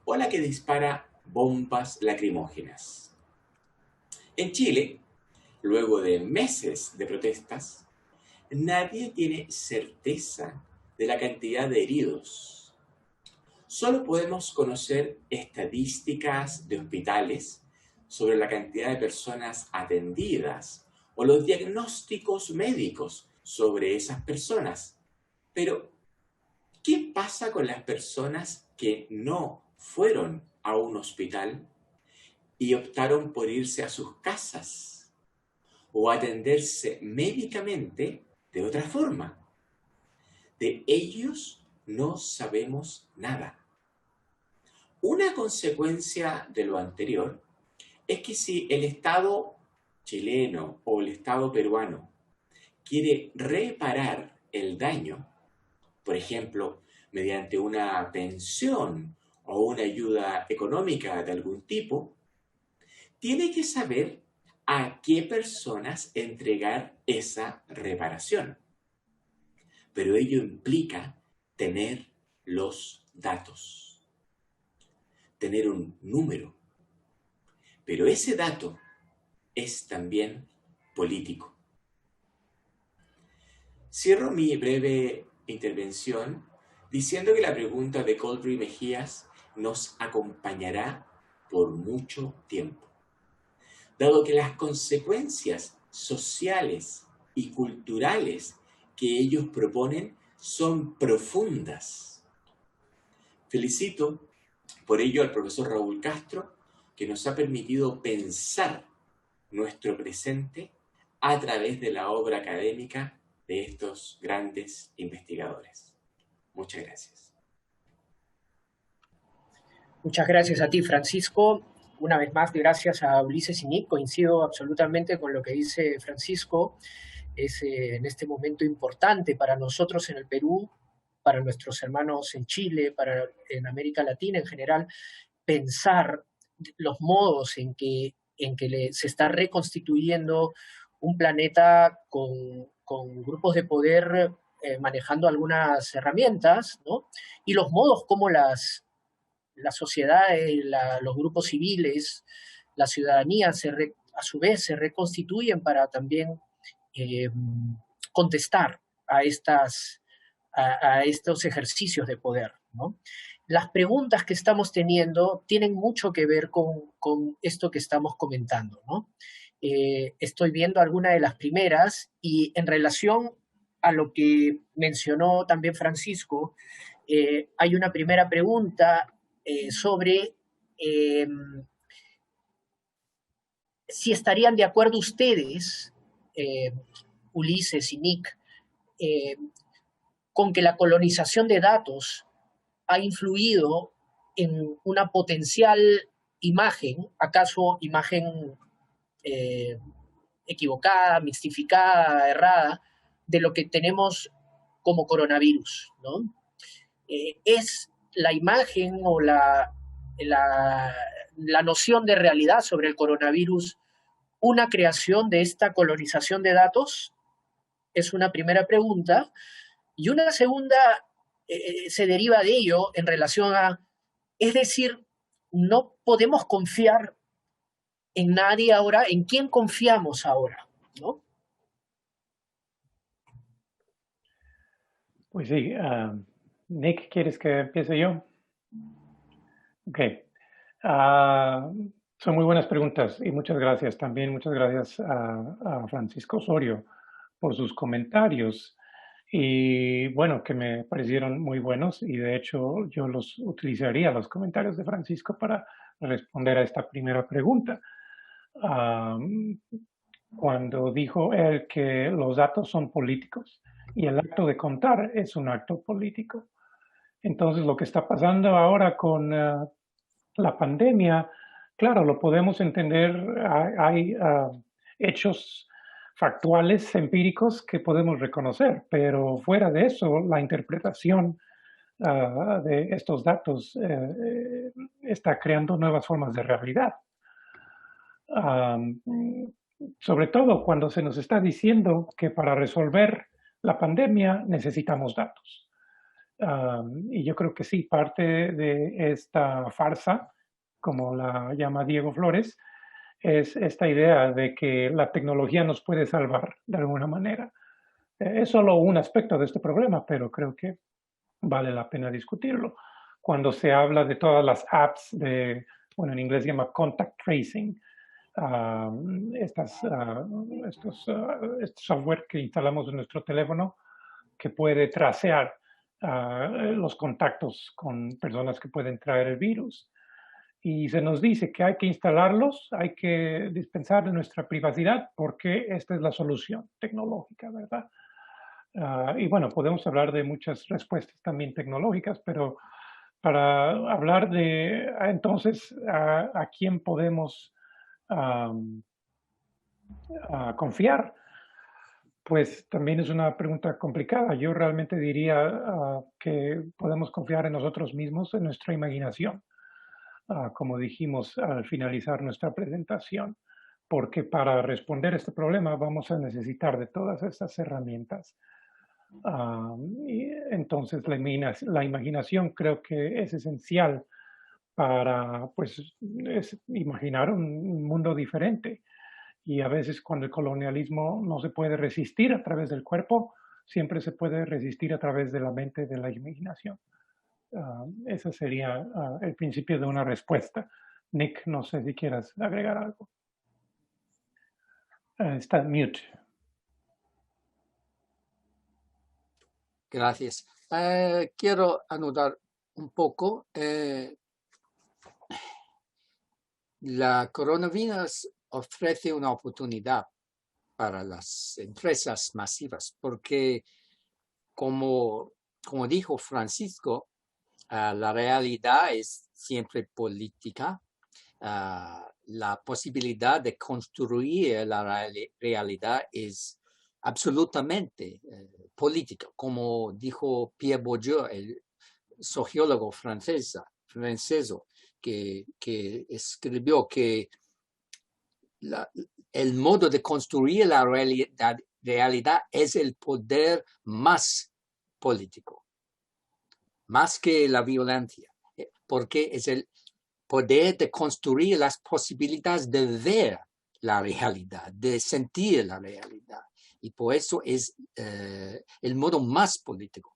o la que dispara bombas lacrimógenas. En Chile, luego de meses de protestas, nadie tiene certeza de la cantidad de heridos. Solo podemos conocer estadísticas de hospitales sobre la cantidad de personas atendidas o los diagnósticos médicos sobre esas personas. Pero, ¿qué pasa con las personas que no fueron a un hospital y optaron por irse a sus casas o atenderse médicamente de otra forma? De ellos no sabemos nada. Una consecuencia de lo anterior es que si el Estado chileno o el Estado peruano quiere reparar el daño, por ejemplo, mediante una pensión o una ayuda económica de algún tipo, tiene que saber a qué personas entregar esa reparación. Pero ello implica tener los datos, tener un número. Pero ese dato es también político. Cierro mi breve intervención diciendo que la pregunta de Coldry Mejías nos acompañará por mucho tiempo, dado que las consecuencias sociales y culturales que ellos proponen son profundas. Felicito por ello al profesor Raúl Castro, que nos ha permitido pensar nuestro presente a través de la obra académica de estos grandes investigadores. Muchas gracias. Muchas gracias a ti, Francisco. Una vez más, gracias a Ulises y Nick. Coincido absolutamente con lo que dice Francisco. Es en este momento importante para nosotros en el Perú, para nuestros hermanos en Chile, en América Latina en general, pensar los modos en que se está reconstituyendo un planeta con grupos de poder manejando algunas herramientas, ¿no? Y los modos como las sociedades, los grupos civiles, la ciudadanía a su vez se reconstituyen para también contestar a estos ejercicios de poder, ¿no? Las preguntas que estamos teniendo tienen mucho que ver con esto que estamos comentando, ¿no? Estoy viendo algunas de las primeras y en relación a lo que mencionó también Francisco, hay una primera pregunta sobre si estarían de acuerdo ustedes, Ulises y Nick, con que la colonización de datos ha influido en una potencial imagen, acaso imagen equivocada, mixtificada, errada, de lo que tenemos como coronavirus, ¿no? ¿Es la imagen o la noción de realidad sobre el coronavirus una creación de esta colonización de datos? Es una primera pregunta. Y una segunda se deriva de ello en relación a, es decir, no podemos confiar en nadie ahora. ¿En quién confiamos ahora? ¿No? Pues sí, Nick, ¿quieres que empiece yo? Ok. Son muy buenas preguntas y muchas gracias. También muchas gracias a Francisco Osorio por sus comentarios y bueno, que me parecieron muy buenos y de hecho yo los utilizaría, los comentarios de Francisco, para responder a esta primera pregunta. Cuando dijo él que los datos son políticos y el acto de contar es un acto político. Entonces, lo que está pasando ahora con la pandemia, claro, lo podemos entender, hay hechos factuales, empíricos, que podemos reconocer, pero fuera de eso, la interpretación de estos datos está creando nuevas formas de realidad. Sobre todo cuando se nos está diciendo que para resolver la pandemia necesitamos datos. Y yo creo que sí, parte de esta farsa, como la llama Diego Flores, es esta idea de que la tecnología nos puede salvar de alguna manera. Es solo un aspecto de este problema, pero creo que vale la pena discutirlo. Cuando se habla de todas las apps de, bueno, en inglés se llama contact tracing, estos software que instalamos en nuestro teléfono que puede tracear los contactos con personas que pueden traer el virus. Y se nos dice que hay que instalarlos, hay que dispensar de nuestra privacidad porque esta es la solución tecnológica, ¿verdad? Y bueno, podemos hablar de muchas respuestas también tecnológicas, pero para hablar de entonces a quién podemos confiar, pues también es una pregunta complicada. Yo realmente diría que podemos confiar en nosotros mismos, en nuestra imaginación, como dijimos al finalizar nuestra presentación, porque para responder a este problema vamos a necesitar de todas estas herramientas. Y entonces la imaginación creo que es esencial para pues, imaginar un mundo diferente. Y a veces cuando el colonialismo no se puede resistir a través del cuerpo, siempre se puede resistir a través de la mente, de la imaginación. Ese sería el principio de una respuesta. Nick, no sé si quieras agregar algo. Está mute. Gracias. Quiero anudar un poco. La coronavirus ofrece una oportunidad para las empresas masivas, porque como dijo Francisco, la realidad es siempre política. La posibilidad de construir la realidad es absolutamente política, como dijo Pierre Bourdieu, el sociólogo francés, que escribió que el modo de construir la realidad es el poder más político, más que la violencia, porque es el poder de construir las posibilidades de ver la realidad, de sentir la realidad. Y por eso es el modo más político.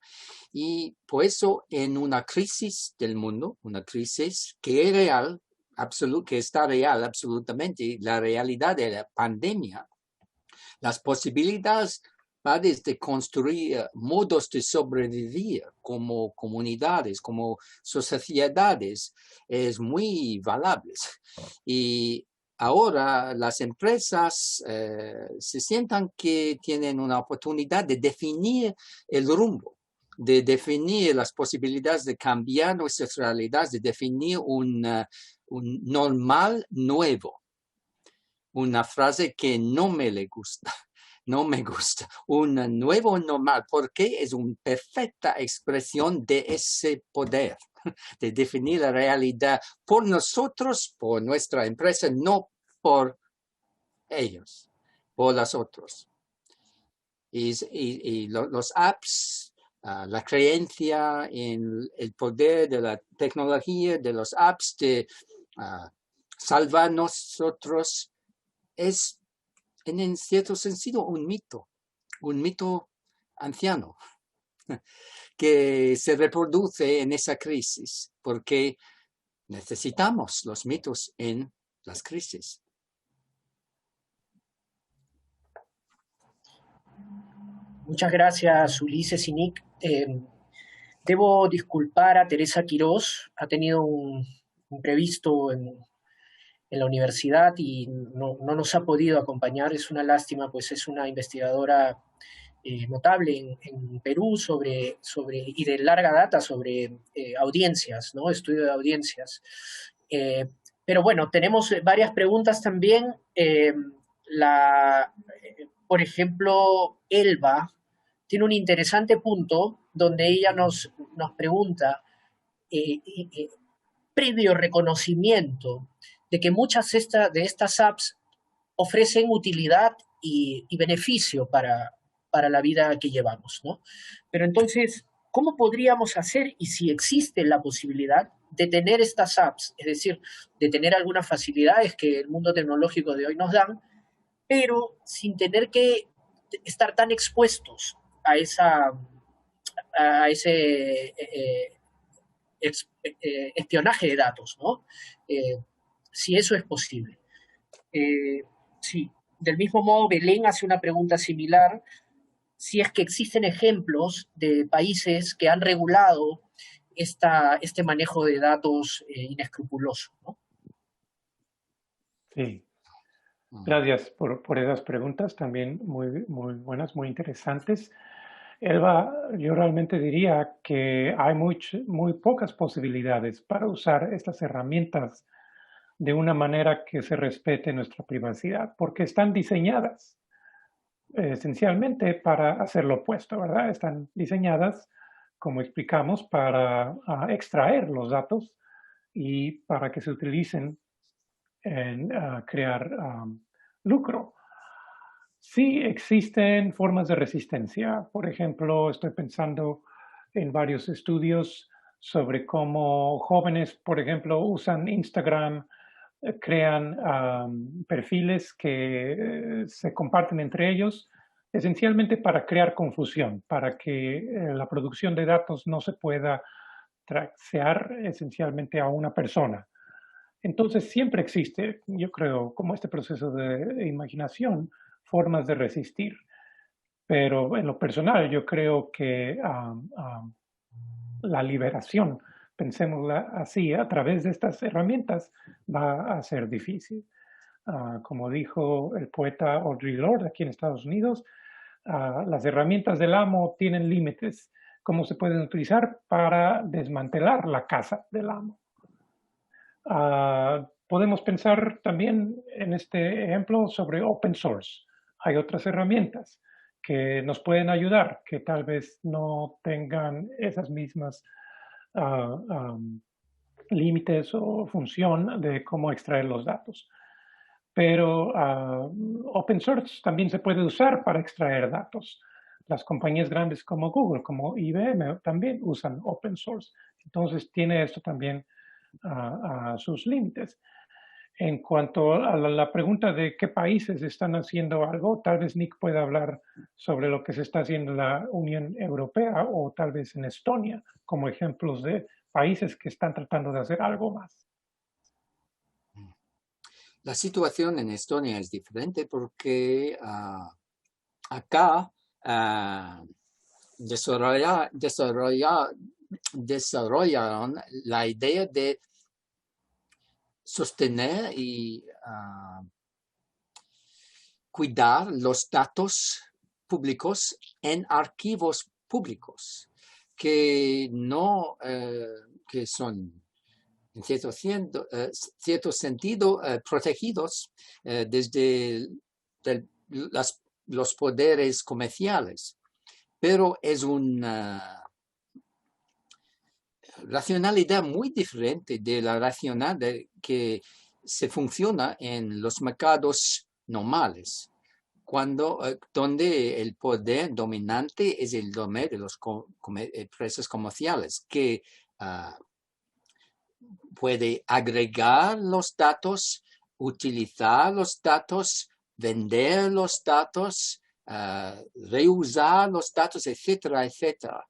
Y por eso en una crisis del mundo, una crisis que es real, que está real absolutamente, la realidad de la pandemia, las posibilidades va desde construir modos de sobrevivir como comunidades, como sociedades, es muy valable. Y ahora las empresas se sientan que tienen una oportunidad de definir el rumbo, de definir las posibilidades de cambiar nuestras realidades, de definir un normal nuevo. Una frase que no me le gusta, no me gusta. Un nuevo normal, porque es una perfecta expresión de ese poder, de definir la realidad por nosotros, por nuestra empresa, no por ellos, por los otros. Y los apps, la creencia en el poder de la tecnología, de los apps, de salvar a nosotros, es en cierto sentido un mito anciano que se reproduce en esa crisis, porque necesitamos los mitos en las crisis. Muchas gracias, Ulises y Nick. Debo disculpar a Teresa Quirós, ha tenido un imprevisto en la universidad y no nos ha podido acompañar. Es una lástima, pues es una investigadora notable en Perú y de larga data sobre audiencias, ¿no? Estudio de audiencias. Pero bueno, tenemos varias preguntas también. Por ejemplo, Elba tiene un interesante punto donde ella nos pregunta, previo reconocimiento de que muchas de estas apps ofrecen utilidad y beneficio para la vida que llevamos, ¿no? Pero entonces, ¿cómo podríamos hacer, y si existe la posibilidad, de tener estas apps, es decir, de tener algunas facilidades que el mundo tecnológico de hoy nos dan, pero sin tener que estar tan expuestos a ese espionaje de datos, ¿no? Si eso es posible. Sí, del mismo modo, Belén hace una pregunta similar, si es que existen ejemplos de países que han regulado este manejo de datos inescrupuloso, ¿no? Sí. Gracias por esas preguntas, también muy buenas, muy interesantes. Elba, yo realmente diría que hay muy pocas posibilidades para usar estas herramientas de una manera que se respete nuestra privacidad, porque están diseñadas esencialmente para hacer lo opuesto, ¿verdad? Están diseñadas, como explicamos, para extraer los datos y para que se utilicen en crear lucro. Sí existen formas de resistencia. Por ejemplo, estoy pensando en varios estudios sobre cómo jóvenes, por ejemplo, usan Instagram, crean perfiles que se comparten entre ellos, esencialmente para crear confusión, para que la producción de datos no se pueda tracear esencialmente a una persona. Entonces siempre existe, yo creo, como este proceso de imaginación, formas de resistir. Pero en lo personal yo creo que la liberación, pensémosla así, a través de estas herramientas va a ser difícil. Como dijo el poeta Audre Lorde aquí en Estados Unidos, las herramientas del amo tienen límites. ¿Cómo se pueden utilizar para desmantelar la casa del amo? Podemos pensar también en este ejemplo sobre open source. Hay otras herramientas que nos pueden ayudar, que tal vez no tengan esas mismas límites o función de cómo extraer los datos. Pero open source también se puede usar para extraer datos. Las compañías grandes como Google, como IBM, también usan open source. Entonces tiene esto también a sus límites. En cuanto a la pregunta de qué países están haciendo algo, tal vez Nick pueda hablar sobre lo que se está haciendo en la Unión Europea o tal vez en Estonia como ejemplos de países que están tratando de hacer algo más. La situación en Estonia es diferente porque acá desarrollaron la idea de sostener y cuidar los datos públicos en archivos públicos que no que son en cierto sentido protegidos desde los poderes comerciales, pero es una racionalidad muy diferente de la racionalidad que se funciona en los mercados normales, donde el poder dominante es el dominio de las empresas comerciales, que puede agregar los datos, utilizar los datos, vender los datos, reusar los datos, etcétera, etcétera.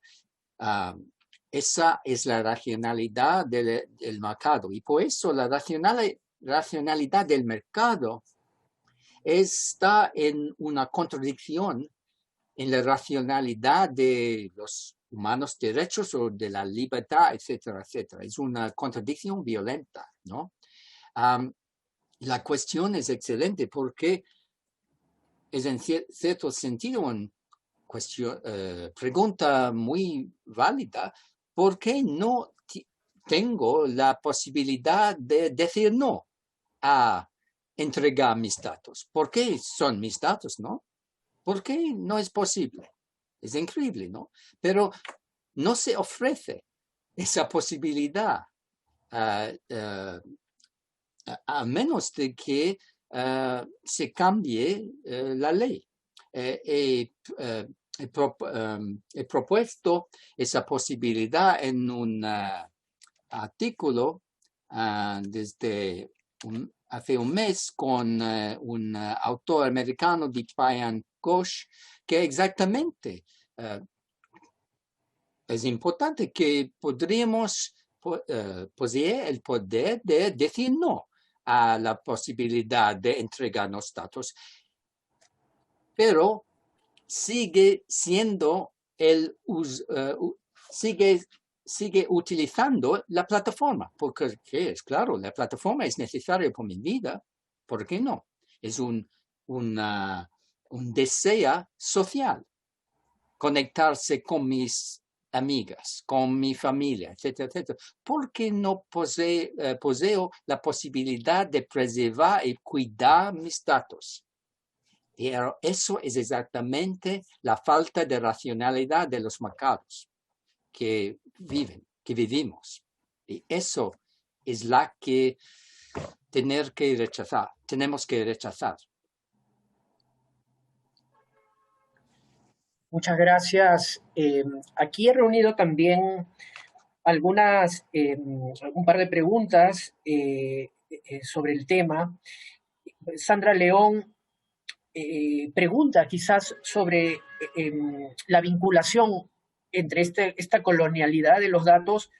Esa es la racionalidad del mercado, y por eso la racionalidad del mercado está en una contradicción en la racionalidad de los humanos derechos o de la libertad, etcétera, etcétera. Es una contradicción violenta, ¿no? La cuestión es excelente porque es en cierto sentido una pregunta muy válida. ¿Por qué no tengo la posibilidad de decir no a entregar mis datos? ¿Por qué son mis datos, no? ¿Por qué no es posible? Es increíble, ¿no? Pero no se ofrece esa posibilidad, a menos de que se cambie la ley. He propuesto esa posibilidad en un artículo desde hace un mes con un autor americano, Dipayan Ghosh, que exactamente es importante que podríamos poseer el poder de decir no a la posibilidad de entregarnos datos, pero sigue siendo sigue utilizando la plataforma, porque es claro, la plataforma es necesaria por mi vida. ¿Por qué no? Es un deseo social, conectarse con mis amigas, con mi familia, etcétera, etcétera. ¿Por qué no poseo la posibilidad de preservar y cuidar mis datos? Y eso es exactamente la falta de racionalidad de los mercados que vivimos. Y eso es la que tenemos que rechazar. Muchas gracias. Aquí he reunido también un par de preguntas sobre el tema. Sandra León pregunta quizás sobre la vinculación entre esta colonialidad de los datos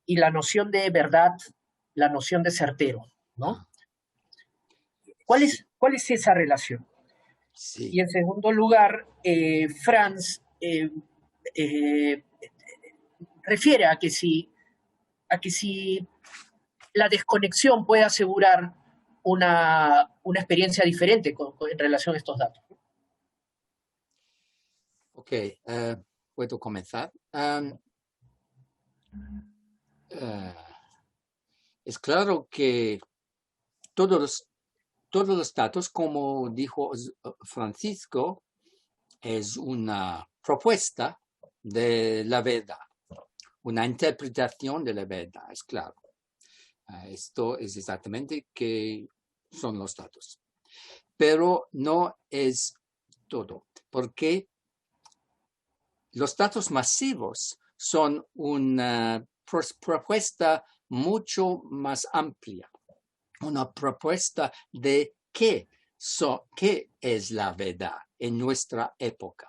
y la noción de verdad, la noción de certero, ¿no? ¿Cuál es esa relación? Sí. Y en segundo lugar, Franz refiere a que si la desconexión puede asegurar una experiencia diferente en relación a estos datos. Ok, puedo comenzar. Es claro que todos los datos, como dijo Francisco, es una propuesta de la verdad, una interpretación de la verdad, es claro. Esto es exactamente que son los datos. Pero no es todo, porque los datos masivos son una propuesta mucho más amplia, una propuesta de qué es la verdad en nuestra época,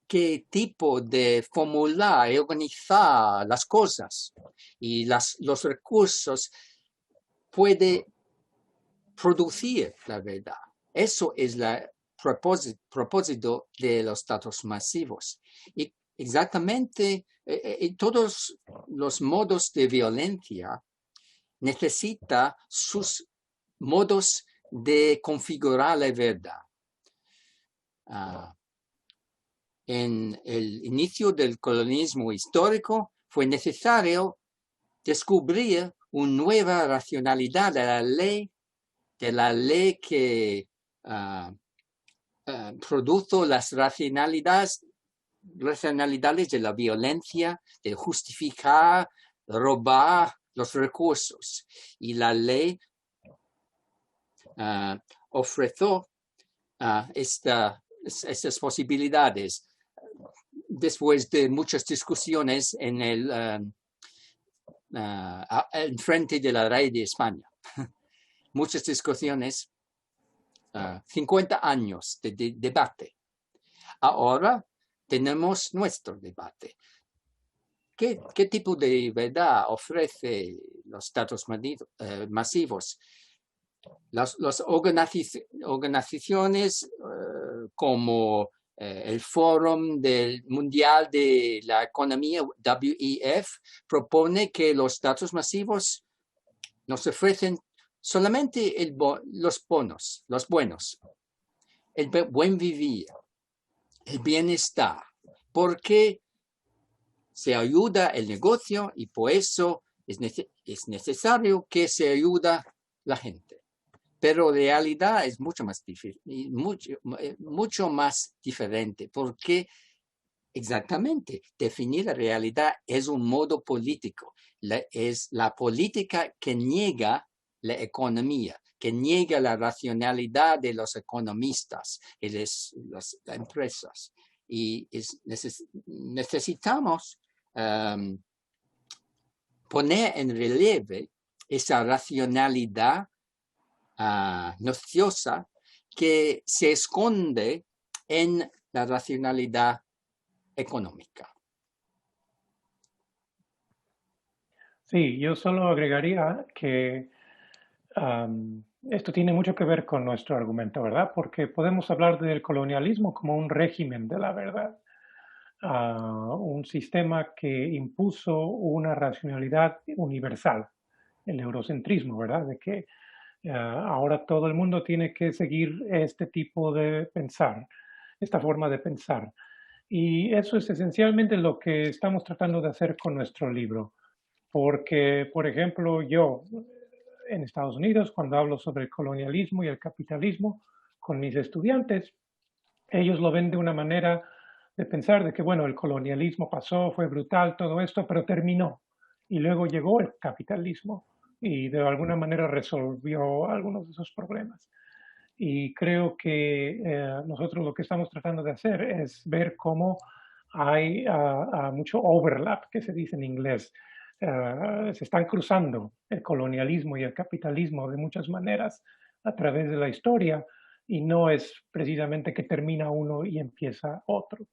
qué tipo de formular y organizar las cosas y los recursos puede producir la verdad. Eso es el propósito de los datos masivos. Y exactamente todos los modos de violencia necesitan sus modos de configurar la verdad. En el inicio del colonialismo histórico fue necesario descubrir una nueva racionalidad de la ley que produjo las racionalidades de la violencia, de justificar, robar los recursos. Y la ley ofreció estas posibilidades después de muchas discusiones en frente de la Rey de España. Muchas discusiones, 50 años de debate. Ahora tenemos nuestro debate. ¿Qué tipo de verdad ofrece los datos masivos? Las organizaciones como el Foro Mundial de la Economía, WEF, propone que los datos masivos nos ofrecen solamente los buenos, el buen vivir, el bienestar, porque se ayuda el negocio y por eso es necesario que se ayude la gente. Pero la realidad es mucho más diferente, porque exactamente definir la realidad es un modo político. Es la política que niega la economía, que niega la racionalidad de los economistas y las empresas. Y necesitamos poner en relieve esa racionalidad nociosa que se esconde en la racionalidad económica. Sí, yo solo agregaría que esto tiene mucho que ver con nuestro argumento, ¿verdad? Porque podemos hablar del colonialismo como un régimen de la verdad, un sistema que impuso una racionalidad universal, el eurocentrismo, ¿verdad? De que ahora todo el mundo tiene que seguir este tipo de pensar, esta forma de pensar. Y eso es esencialmente lo que estamos tratando de hacer con nuestro libro. Porque, por ejemplo, yo en Estados Unidos, cuando hablo sobre el colonialismo y el capitalismo con mis estudiantes, ellos lo ven de una manera de pensar de que, bueno, el colonialismo pasó, fue brutal, todo esto, pero terminó. Y luego llegó el capitalismo y de alguna manera resolvió algunos de esos problemas. Y creo que nosotros lo que estamos tratando de hacer es ver cómo hay mucho overlap, que se dice en inglés. Se están cruzando el colonialismo y el capitalismo de muchas maneras a través de la historia y no es precisamente que termina uno y empieza otro.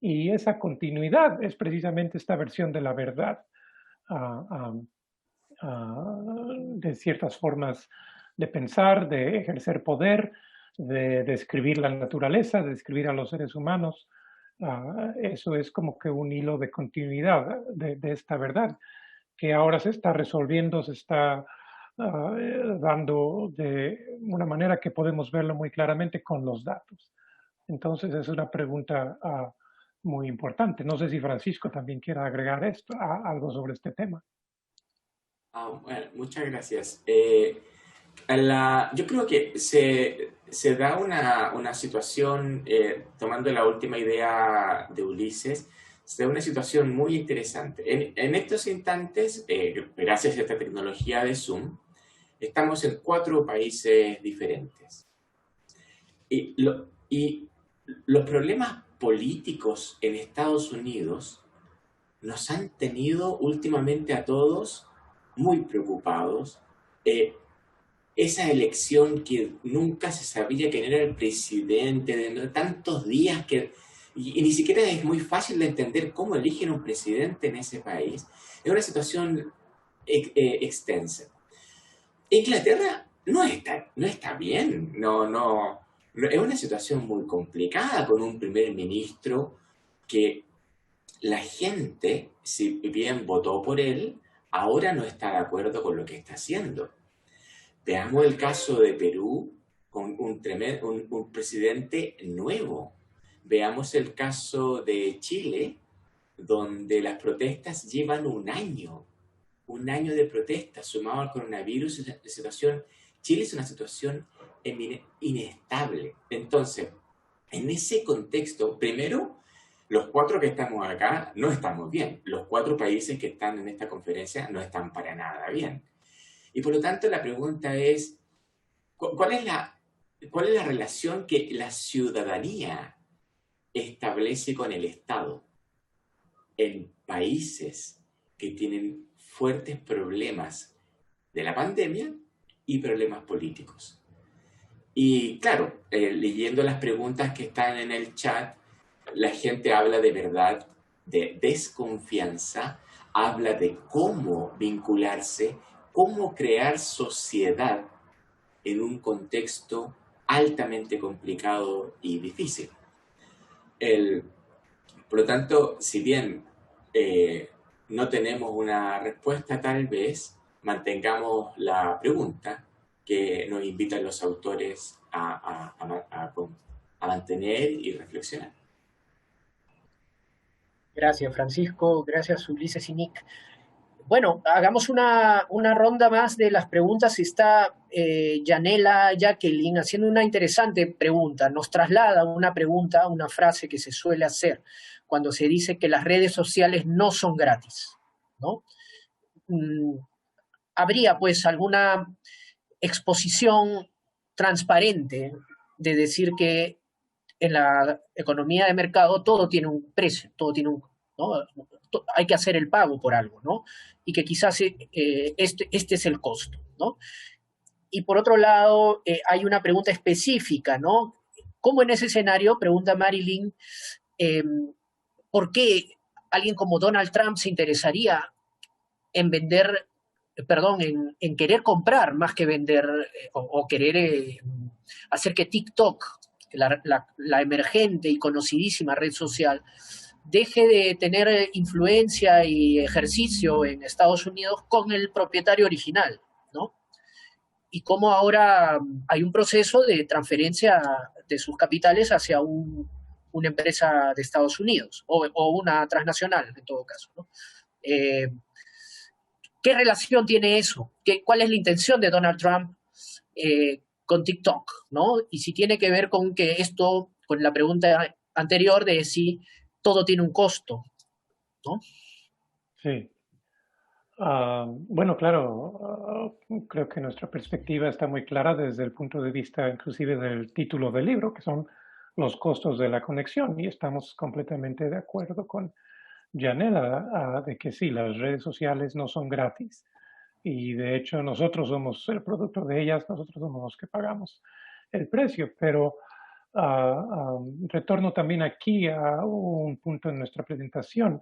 Y esa continuidad es precisamente esta versión de la verdad, de ciertas formas de pensar, de ejercer poder, de describir la naturaleza, de describir a los seres humanos. Eso es como que un hilo de continuidad de esta verdad, que ahora se está resolviendo, se está dando de una manera que podemos verlo muy claramente con los datos. Entonces es una pregunta muy importante. No sé si Francisco también quiera agregar algo sobre este tema. Bueno, muchas gracias. Yo creo que se da una situación, tomando la última idea de Ulises, se da una situación muy interesante. En estos instantes, gracias a esta tecnología de Zoom, estamos en 4 países diferentes. Y los problemas políticos en Estados Unidos nos han tenido últimamente a todos muy preocupados. Esa elección que nunca se sabía quién era el presidente, de tantos días y ni siquiera es muy fácil de entender cómo eligen un presidente en ese país. Es una situación extensa. Inglaterra no está bien, es una situación muy complicada con un primer ministro que la gente, si bien votó por él, ahora no está de acuerdo con lo que está haciendo. Veamos el caso de Perú con un presidente nuevo. Veamos el caso de Chile, donde las protestas llevan un año de protestas sumado al coronavirus. Chile es una situación inestable. Entonces, En ese contexto, primero, los 4 que estamos acá no estamos bien. Los 4 países que están en esta conferencia no están para nada bien. Y por lo tanto, la pregunta es, ¿cuál es la relación que la ciudadanía establece con el Estado en países que tienen fuertes problemas de la pandemia y problemas políticos? Y claro, leyendo las preguntas que están en el chat, la gente habla de verdad, de desconfianza, habla de cómo vincularse, cómo crear sociedad en un contexto altamente complicado y difícil. Por lo tanto, si bien no tenemos una respuesta, tal vez mantengamos la pregunta que nos invitan los autores a mantener y reflexionar. Gracias, Francisco. Gracias, Ulises y Nick. Bueno, hagamos una ronda más de las preguntas. Está Yanela Jacqueline haciendo una interesante pregunta. Nos traslada una pregunta, una frase que se suele hacer cuando se dice que las redes sociales no son gratis, ¿no? ¿Habría pues alguna exposición transparente de decir que en la economía de mercado todo tiene un precio, todo tiene un, ¿no? Hay que hacer el pago por algo, ¿no? Y que quizás este es el costo, ¿no? Y por otro lado, hay una pregunta específica, ¿no? ¿Cómo en ese escenario, pregunta Marilyn, por qué alguien como Donald Trump se interesaría en vender, perdón, en querer comprar más que vender o querer hacer que TikTok, la emergente y conocidísima red social, deje de tener influencia y ejercicio en Estados Unidos con el propietario original, ¿no? Y cómo ahora hay un proceso de transferencia de sus capitales hacia una empresa de Estados Unidos o una transnacional, en todo caso, ¿no? ¿Qué relación tiene eso? ¿Cuál es la intención de Donald Trump con TikTok, ¿no? Y si tiene que ver con que esto, con la pregunta anterior de si todo tiene un costo, ¿no? Sí. Bueno, claro, creo que nuestra perspectiva está muy clara desde el punto de vista inclusive del título del libro, que son los costos de la conexión, y estamos completamente de acuerdo con Yanela de que sí, las redes sociales no son gratis, y de hecho nosotros somos el producto de ellas, nosotros somos los que pagamos el precio, pero retorno también aquí a un punto en nuestra presentación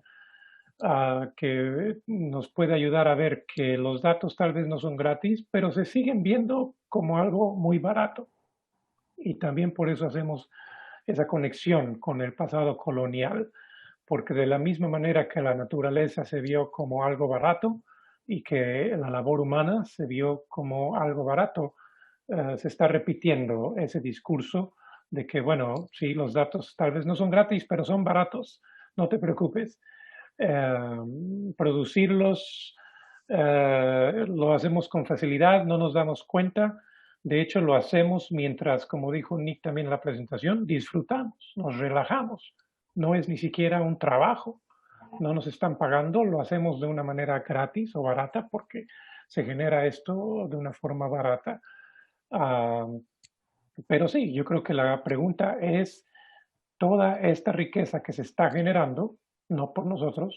que nos puede ayudar a ver que los datos tal vez no son gratis, pero se siguen viendo como algo muy barato. Y también por eso hacemos esa conexión con el pasado colonial, porque de la misma manera que la naturaleza se vio como algo barato y que la labor humana se vio como algo barato, se está repitiendo ese discurso de que, bueno, sí, los datos tal vez no son gratis, pero son baratos, no te preocupes. Producirlos lo hacemos con facilidad, no nos damos cuenta. De hecho, lo hacemos mientras, como dijo Nick también en la presentación, disfrutamos, nos relajamos. No es ni siquiera un trabajo, no nos están pagando, lo hacemos de una manera gratis o barata porque se genera esto de una forma barata. Pero sí, yo creo que la pregunta es toda esta riqueza que se está generando, no por nosotros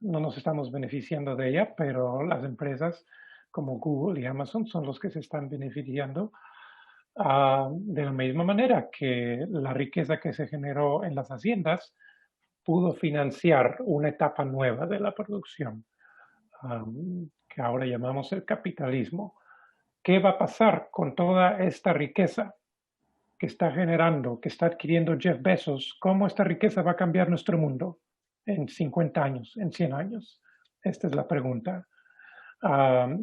no nos estamos beneficiando de ella, pero las empresas como Google y Amazon son los que se están beneficiando de la misma manera que la riqueza que se generó en las haciendas pudo financiar una etapa nueva de la producción, que ahora llamamos el capitalismo. ¿Qué va a pasar con toda esta riqueza que está generando, que está adquiriendo Jeff Bezos? ¿Cómo esta riqueza va a cambiar nuestro mundo en 50 años, en 100 años? Esta es la pregunta.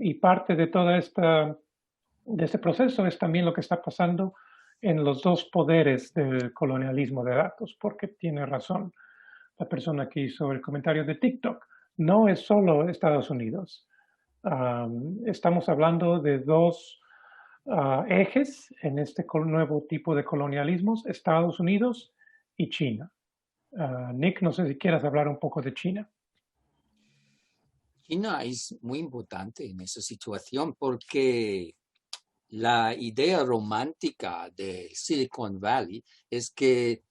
Y parte de todo de este proceso es también lo que está pasando en los dos poderes del colonialismo de datos, porque tiene razón la persona que hizo el comentario de TikTok. No es solo Estados Unidos. Estamos hablando de dos ejes en este nuevo tipo de colonialismos: Estados Unidos y China. Nick, no sé si quieras hablar un poco de China. China es muy importante en esa situación porque la idea romántica de Silicon Valley es que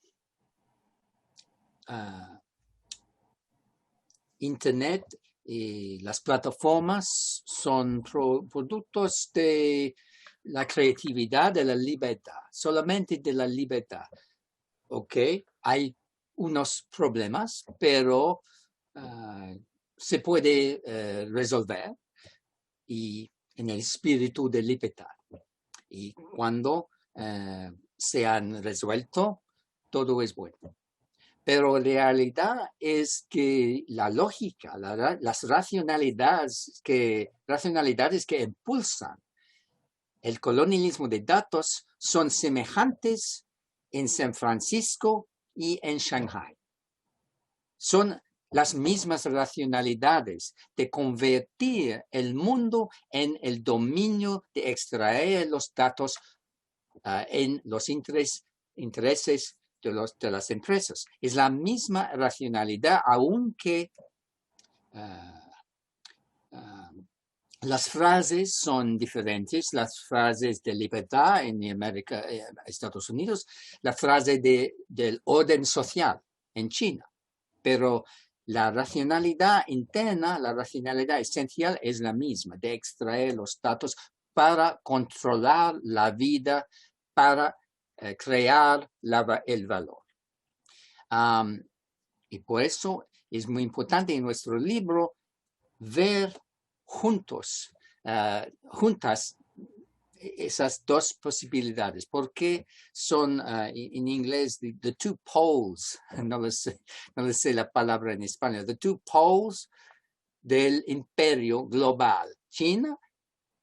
Internet y las plataformas son productos de la creatividad, de la libertad, solamente de la libertad. ¿Ok? Hay unos problemas, pero se puede resolver y en el espíritu de libertad. Y cuando se han resuelto, todo es bueno. Pero la realidad es que la lógica, las racionalidades que impulsan el colonialismo de datos son semejantes en San Francisco y en Shanghai. Son las mismas racionalidades de convertir el mundo en el dominio de extraer los datos en los intereses de las empresas. Es la misma racionalidad, aunque las frases son diferentes. Las frases de libertad en América, Estados Unidos, la frase del orden social en China. Pero la racionalidad interna, la racionalidad esencial es la misma, de extraer los datos para controlar la vida, para crear el valor. Y por eso es muy importante en nuestro libro ver juntas esas dos posibilidades, porque son en inglés the two poles, no les sé la palabra en español, the two poles del imperio global, China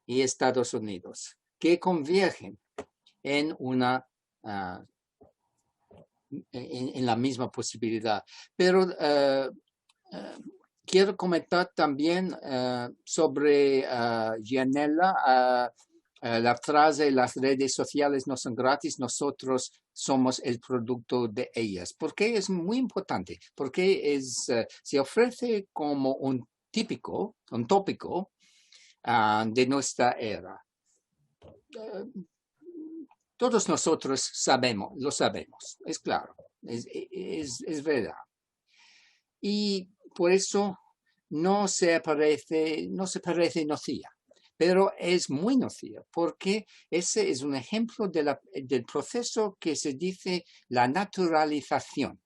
y Estados Unidos, que convergen en en la misma posibilidad. Pero quiero comentar también sobre Gianella, la frase: las redes sociales no son gratis, nosotros somos el producto de ellas. ¿Por qué es muy importante? Porque se ofrece como un tópico de nuestra era. Todos nosotros lo sabemos, es claro, es verdad. Y por eso no se parece nociva, pero es muy nociva, porque ese es un ejemplo del proceso que se dice la naturalización.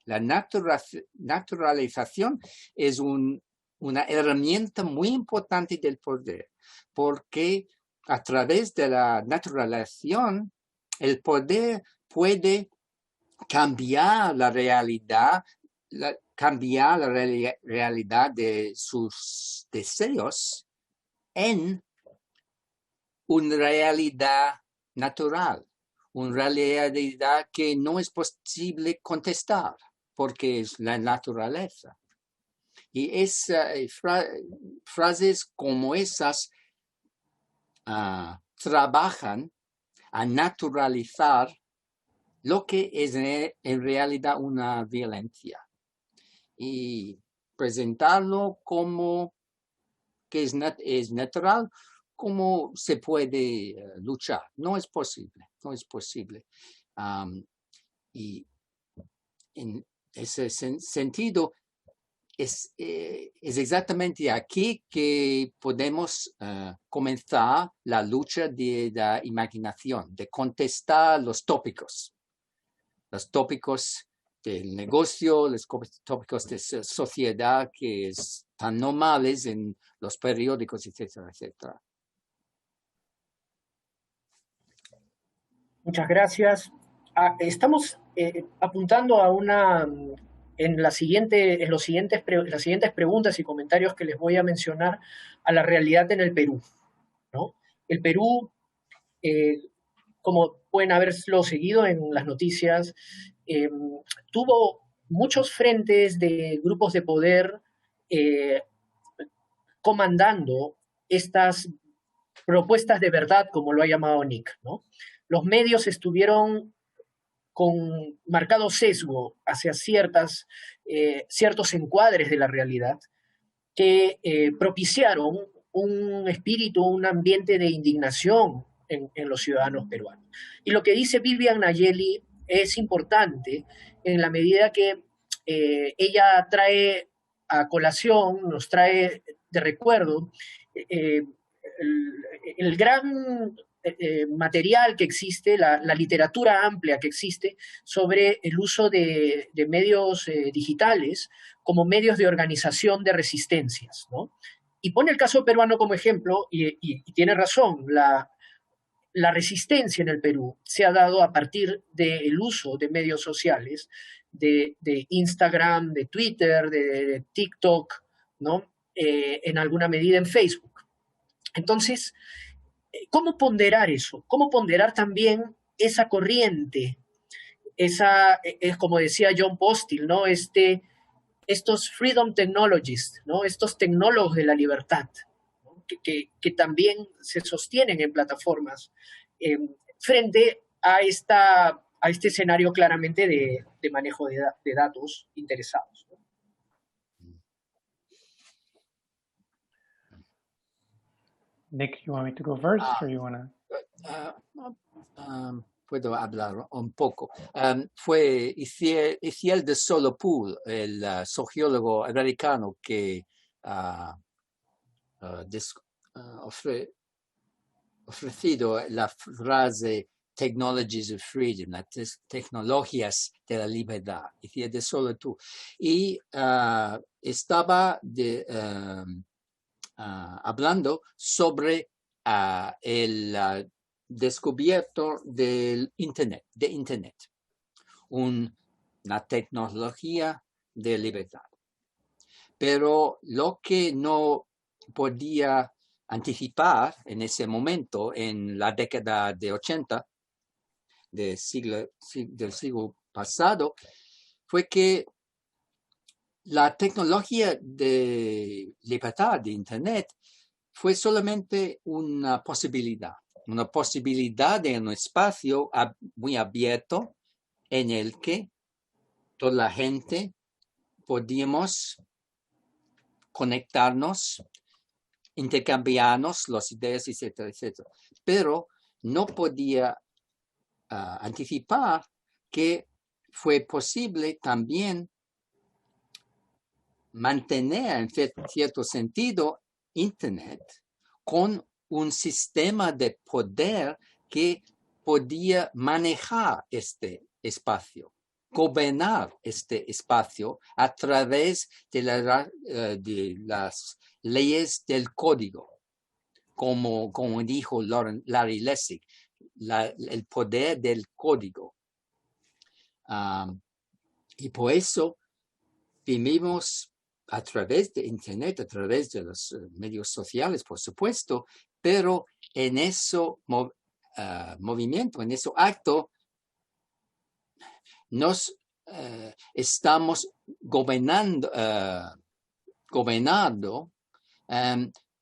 La naturalización es una herramienta muy importante del poder, porque a través de la naturalización, el poder puede cambiar la realidad, realidad de sus deseos en una realidad natural, una realidad que no es posible contestar, porque es la naturaleza. Y frases como esas trabajan a naturalizar lo que es en realidad una violencia y presentarlo como que es natural, como se puede luchar. No es posible. Y en ese sentido, es exactamente aquí que podemos comenzar la lucha de la imaginación, de contestar los tópicos del negocio, los tópicos de sociedad que están normales en los periódicos, etcétera, etcétera. Muchas gracias. Estamos apuntando a las siguientes preguntas y comentarios que les voy a mencionar, a la realidad en el Perú, ¿no? El Perú, como pueden haberlo seguido en las noticias, tuvo muchos frentes de grupos de poder comandando estas propuestas de verdad, como lo ha llamado Nick, ¿no? Los medios estuvieron con marcado sesgo hacia ciertos encuadres de la realidad que propiciaron un espíritu, un ambiente de indignación en los ciudadanos peruanos. Y lo que dice Vivian Nayeli es importante en la medida que ella trae a colación, nos trae de recuerdo el gran material que existe, la literatura amplia que existe sobre el uso de medios digitales como medios de organización de resistencias, ¿no? Y pone el caso peruano como ejemplo, y tiene razón, la resistencia en el Perú se ha dado a partir del uso de medios sociales, de Instagram, de Twitter, de TikTok, ¿no? En alguna medida en Facebook. Entonces, ¿cómo ponderar eso? ¿Cómo ponderar también esa corriente? Es como decía John Postil, ¿no? Estos freedom technologists, ¿no? Estos tecnólogos de la libertad, ¿no? que también se sostienen en plataformas frente a este escenario claramente de manejo de datos interesados, ¿no? Nick, you want me to go first, or you want to? Puedo hablar un poco. Fue Iciel de Solopul, el sociólogo americano que ofrecido la frase Technologies of Freedom, las tecnologías de la libertad, Iciel de Solopul. Y estaba hablando sobre el descubierto de Internet, una tecnología de libertad. Pero lo que no podía anticipar en ese momento, en la década de 80 del siglo pasado, fue que la tecnología de libertad de Internet fue solamente una posibilidad de un espacio muy abierto en el que toda la gente podíamos conectarnos, intercambiarnos las ideas, etcétera, etcétera. Pero no podía anticipar que fue posible también mantener en cierto sentido Internet con un sistema de poder que podía manejar este espacio, gobernar este espacio a través de las leyes del código, como dijo Larry Lessig, el poder del código. Y por eso vivimos a través de Internet, a través de los medios sociales, por supuesto, pero en ese movimiento, en ese acto, nos estamos gobernando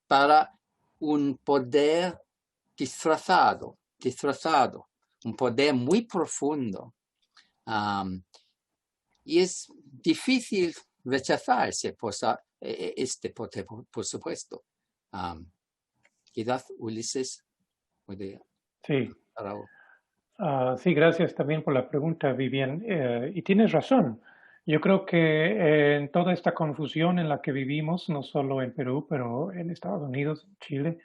para un poder disfrazado, un poder muy profundo. Y es difícil rechazar este poder, por supuesto. Quizás Ulises puede... Sí. Sí, gracias también por la pregunta, Vivian. Y tienes razón. Yo creo que en toda esta confusión en la que vivimos, no solo en Perú, pero en Estados Unidos, Chile,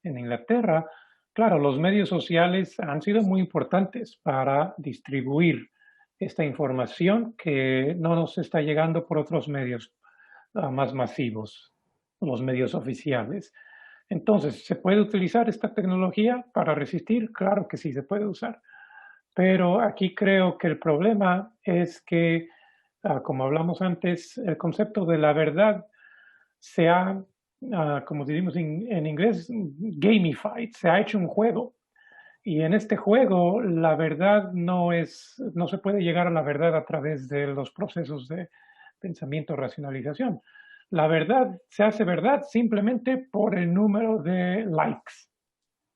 en Inglaterra, claro, los medios sociales han sido muy importantes para distribuir esta información que no nos está llegando por otros medios más masivos, los medios oficiales. Entonces, ¿se puede utilizar esta tecnología para resistir? Claro que sí se puede usar. Pero aquí creo que el problema es que, como hablamos antes, el concepto de la verdad se ha, como decimos en inglés, gamified, se ha hecho un juego. Y en este juego la verdad no se puede llegar a la verdad a través de los procesos de pensamiento, racionalización. La verdad se hace verdad simplemente por el número de likes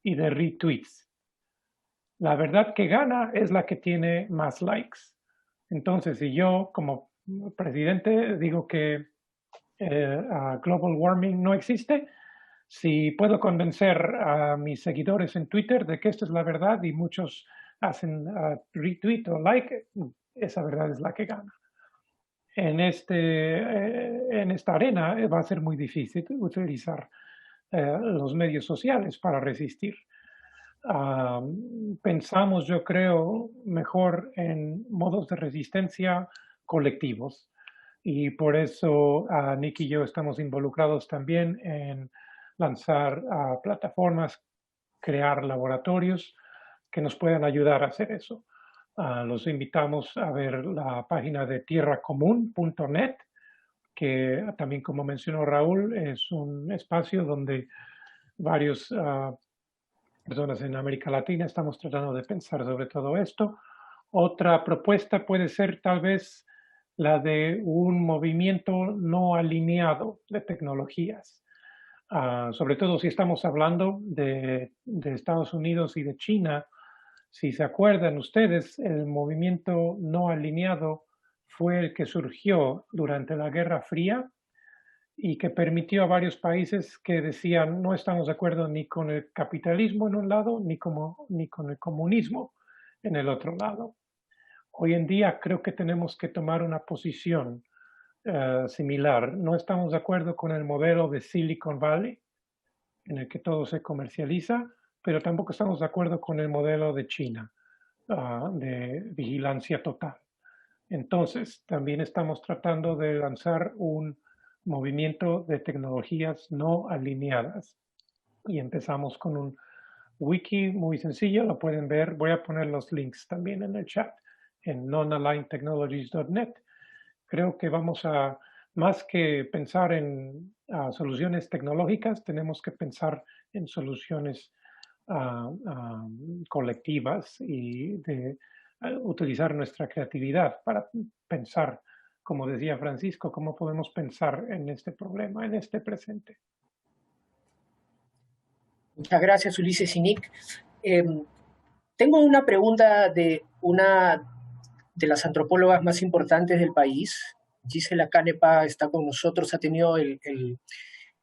y de retweets. La verdad que gana es la que tiene más likes. Entonces, si yo como presidente digo que global warming no existe, si puedo convencer a mis seguidores en Twitter de que esta es la verdad y muchos hacen retweet o like, esa verdad es la que gana. En esta arena va a ser muy difícil utilizar los medios sociales para resistir. Pensamos, yo creo, mejor en modos de resistencia colectivos. Y por eso Nick y yo estamos involucrados también en lanzar plataformas, crear laboratorios que nos puedan ayudar a hacer eso. Los invitamos a ver la página de tierracomún.net, que también, como mencionó Raúl, es un espacio donde varios personas en América Latina estamos tratando de pensar sobre todo esto. Otra propuesta puede ser tal vez la de un movimiento no alineado de tecnologías. Sobre todo si estamos hablando de Estados Unidos y de China. Si se acuerdan ustedes, el movimiento no alineado fue el que surgió durante la Guerra Fría y que permitió a varios países que decían no estamos de acuerdo ni con el capitalismo en un lado ni con el comunismo en el otro lado. Hoy en día creo que tenemos que tomar una posición similar. No estamos de acuerdo con el modelo de Silicon Valley, en el que todo se comercializa, pero tampoco estamos de acuerdo con el modelo de China, de vigilancia total. Entonces, también estamos tratando de lanzar un movimiento de tecnologías no alineadas. Y empezamos con un wiki muy sencillo, lo pueden ver. Voy a poner los links también en el chat en nonalignedtechnologies.net. Creo que vamos a, más que pensar en soluciones tecnológicas, tenemos que pensar en soluciones colectivas y de utilizar nuestra creatividad para pensar, como decía Francisco, cómo podemos pensar en este problema, en este presente. Muchas gracias, Ulises y Nick. Tengo una pregunta de una de las antropólogas más importantes del país. Gisela Canepa está con nosotros, ha tenido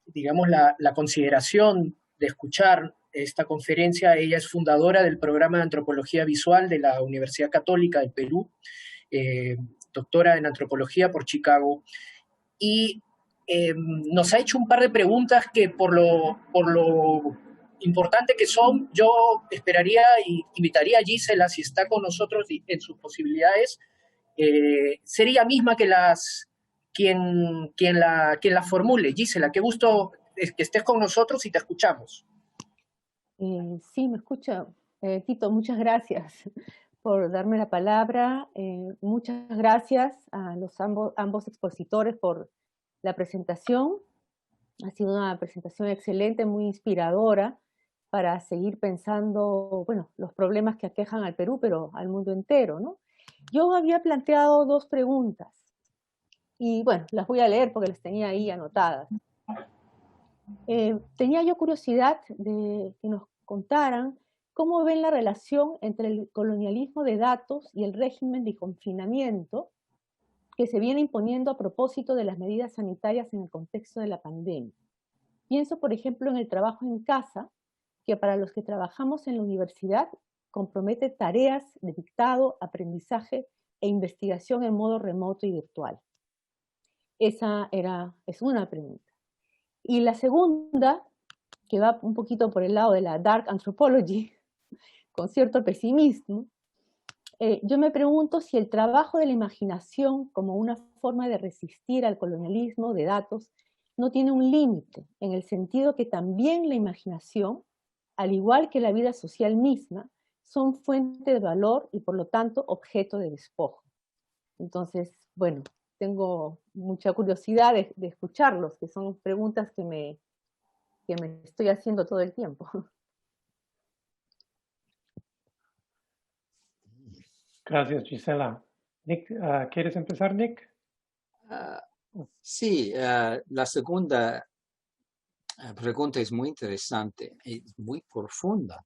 digamos, la consideración de escuchar esta conferencia. Ella es fundadora del programa de antropología visual de la Universidad Católica del Perú, doctora en antropología por Chicago, y nos ha hecho un par de preguntas que por lo importante que son, yo esperaría y invitaría a Gisela, si está con nosotros en sus posibilidades, ser ella misma quien la formule. Gisela, qué gusto que estés con nosotros y te escuchamos. Sí, me escucha. Tito, muchas gracias por darme la palabra. Muchas gracias a los ambos expositores por la presentación. Ha sido una presentación excelente, muy inspiradora para seguir pensando, bueno, los problemas que aquejan al Perú, pero al mundo entero, ¿no? Yo había planteado dos preguntas y, bueno, las voy a leer porque las tenía ahí anotadas. Tenía yo curiosidad de que nos contaran cómo ven la relación entre el colonialismo de datos y el régimen de confinamiento que se viene imponiendo a propósito de las medidas sanitarias en el contexto de la pandemia. Pienso, por ejemplo, en el trabajo en casa, que para los que trabajamos en la universidad compromete tareas de dictado, aprendizaje e investigación en modo remoto y virtual. Esa es una pregunta. Y la segunda, que va un poquito por el lado de la dark anthropology, con cierto pesimismo, yo me pregunto si el trabajo de la imaginación como una forma de resistir al colonialismo de datos no tiene un límite, en el sentido que también la imaginación, al igual que la vida social misma, son fuente de valor y por lo tanto objeto de despojo. Entonces, bueno, tengo mucha curiosidad de escucharlos, que son preguntas que me estoy haciendo todo el tiempo. Gracias, Gisela. Nick, ¿quieres empezar, Nick? Sí, la segunda La pregunta es muy interesante, es muy profunda.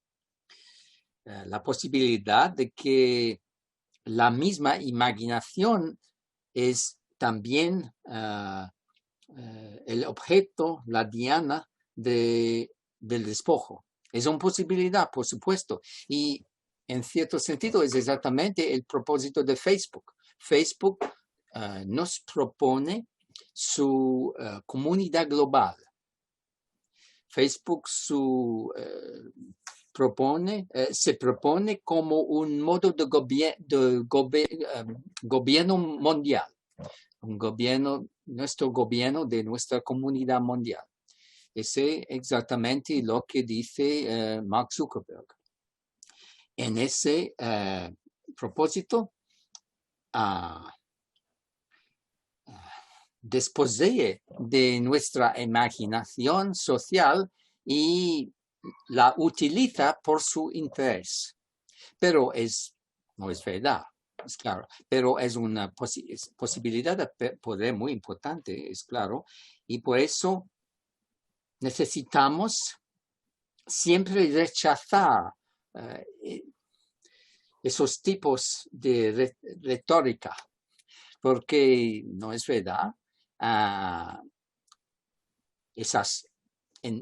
La posibilidad de que la misma imaginación es también el objeto, la diana del despojo. Es una posibilidad, por supuesto. Y en cierto sentido es exactamente el propósito de Facebook. Facebook nos propone su comunidad global. Facebook se propone como un modo de gobierno mundial, nuestro gobierno de nuestra comunidad mundial. Ese es exactamente lo que dice Mark Zuckerberg. En ese propósito, desposee de nuestra imaginación social y la utiliza por su interés. Pero no es verdad, es claro, pero es una posibilidad de poder muy importante, es claro, y por eso necesitamos siempre rechazar esos tipos de retórica, porque no es verdad. Esas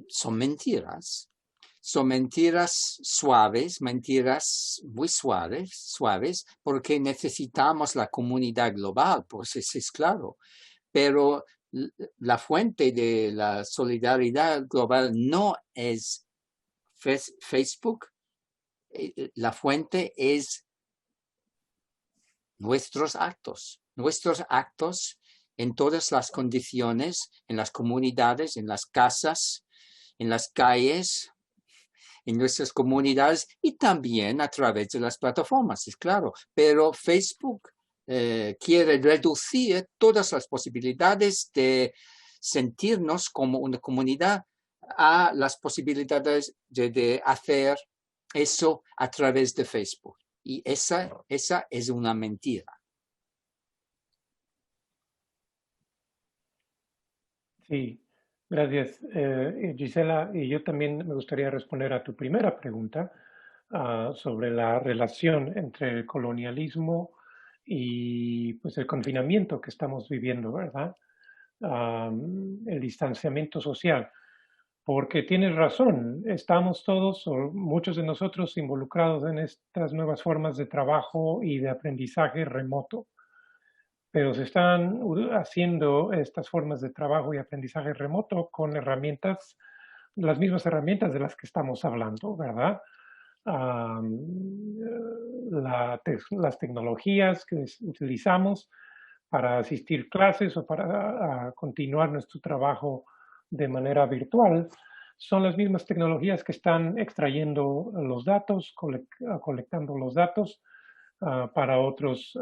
son mentiras suaves, mentiras muy suaves, porque necesitamos la comunidad global, pues eso es claro. Pero la fuente de la solidaridad global no es Facebook, la fuente es nuestros actos en todas las condiciones, en las comunidades, en las casas, en las calles, en nuestras comunidades y también a través de las plataformas, es claro. Pero Facebook quiere reducir todas las posibilidades de sentirnos como una comunidad a las posibilidades de hacer eso a través de Facebook. Y esa es una mentira. Sí, gracias, Gisela. Y yo también me gustaría responder a tu primera pregunta sobre la relación entre el colonialismo y pues el confinamiento que estamos viviendo, ¿verdad? El distanciamiento social. Porque tienes razón, estamos todos o muchos de nosotros involucrados en estas nuevas formas de trabajo y de aprendizaje remoto, pero se están haciendo estas formas de trabajo y aprendizaje remoto con herramientas, las mismas herramientas de las que estamos hablando, ¿verdad? Las tecnologías que utilizamos para asistir clases o para continuar nuestro trabajo de manera virtual son las mismas tecnologías que están extrayendo los datos, colectando los datos para otros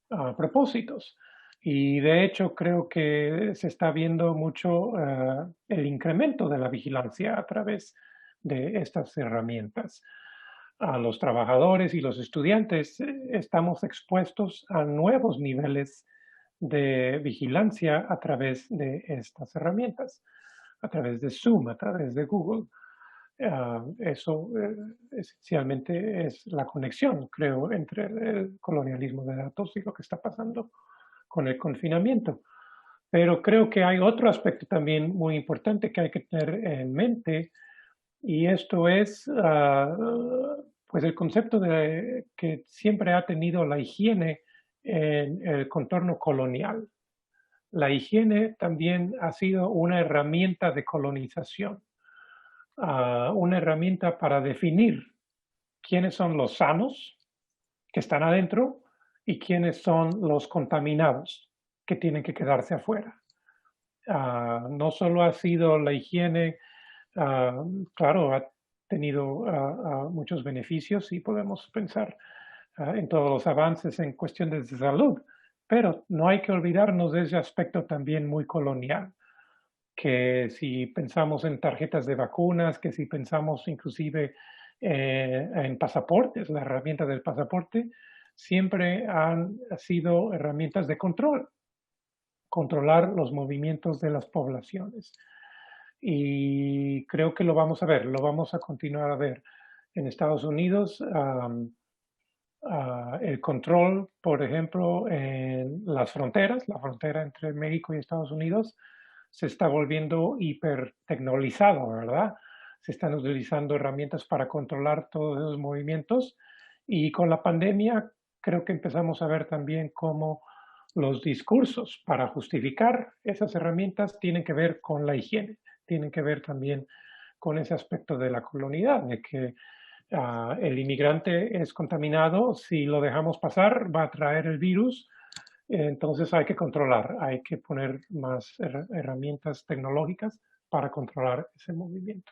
propósitos. Y de hecho creo que se está viendo mucho el incremento de la vigilancia a través de estas herramientas. A los trabajadores y los estudiantes estamos expuestos a nuevos niveles de vigilancia a través de estas herramientas, a través de Zoom, a través de Google. Eso esencialmente es la conexión, creo, entre el colonialismo de datos y lo que está pasando con el confinamiento. Pero creo que hay otro aspecto también muy importante que hay que tener en mente, y esto es pues el concepto de que siempre ha tenido la higiene en el contorno colonial. La higiene también ha sido una herramienta de colonización, una herramienta para definir quiénes son los sanos que están adentro y quiénes son los contaminados que tienen que quedarse afuera. No solo ha sido la higiene, claro, ha tenido muchos beneficios y podemos pensar en todos los avances en cuestiones de salud, pero no hay que olvidarnos de ese aspecto también muy colonial, que si pensamos en tarjetas de vacunas, que si pensamos inclusive en pasaportes, la herramienta del pasaporte, siempre han sido herramientas de controlar los movimientos de las poblaciones. y creo que lo vamos a ver, lo vamos a continuar a ver. En Estados Unidos, el control, por ejemplo, en las fronteras, la frontera entre México y Estados Unidos, se está volviendo hipertecnologizado, ¿verdad? Se están utilizando herramientas para controlar todos esos movimientos, y con la pandemia creo que empezamos a ver también cómo los discursos para justificar esas herramientas tienen que ver con la higiene, tienen que ver también con ese aspecto de la colonialidad, de que el inmigrante es contaminado, si lo dejamos pasar va a traer el virus, entonces hay que controlar, hay que poner más herramientas tecnológicas para controlar ese movimiento.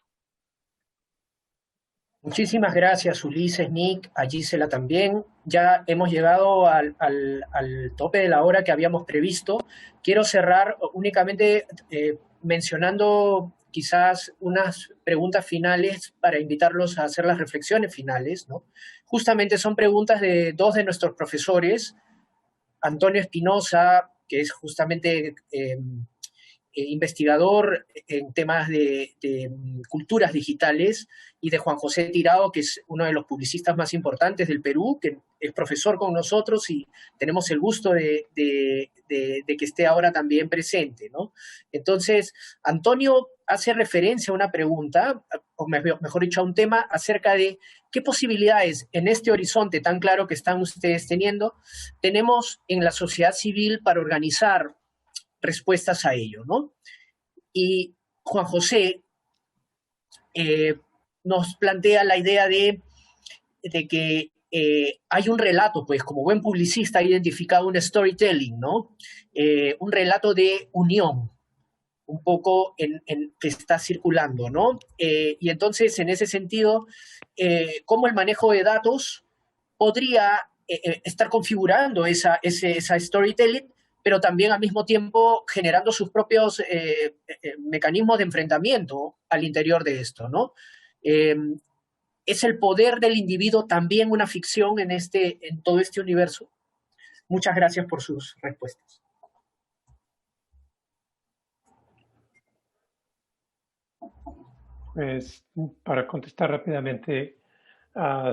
Muchísimas gracias, Ulises, Nick, a Gisela también. Ya hemos llegado al tope de la hora que habíamos previsto. Quiero cerrar únicamente mencionando quizás unas preguntas finales para invitarlos a hacer las reflexiones finales, ¿no? Justamente son preguntas de dos de nuestros profesores, Antonio Espinosa, que es justamente investigador en temas de culturas digitales, y de Juan José Tirado, que es uno de los publicistas más importantes del Perú, que es profesor con nosotros y tenemos el gusto de que esté ahora también presente, ¿no? Entonces, Antonio hace referencia a una pregunta, o mejor dicho, a un tema acerca de qué posibilidades en este horizonte tan claro que están ustedes teniendo, tenemos en la sociedad civil para organizar respuestas a ello, ¿no? Y Juan José nos plantea la idea de que hay un relato, pues como buen publicista ha identificado un storytelling, ¿no? Un relato de unión, un poco que está circulando, ¿no? Y entonces, en ese sentido, cómo el manejo de datos podría estar configurando esa storytelling, pero también al mismo tiempo generando sus propios mecanismos de enfrentamiento al interior de esto, ¿no? ¿Es el poder del individuo también una ficción en todo este universo? Muchas gracias por sus respuestas. Pues para contestar rápidamente,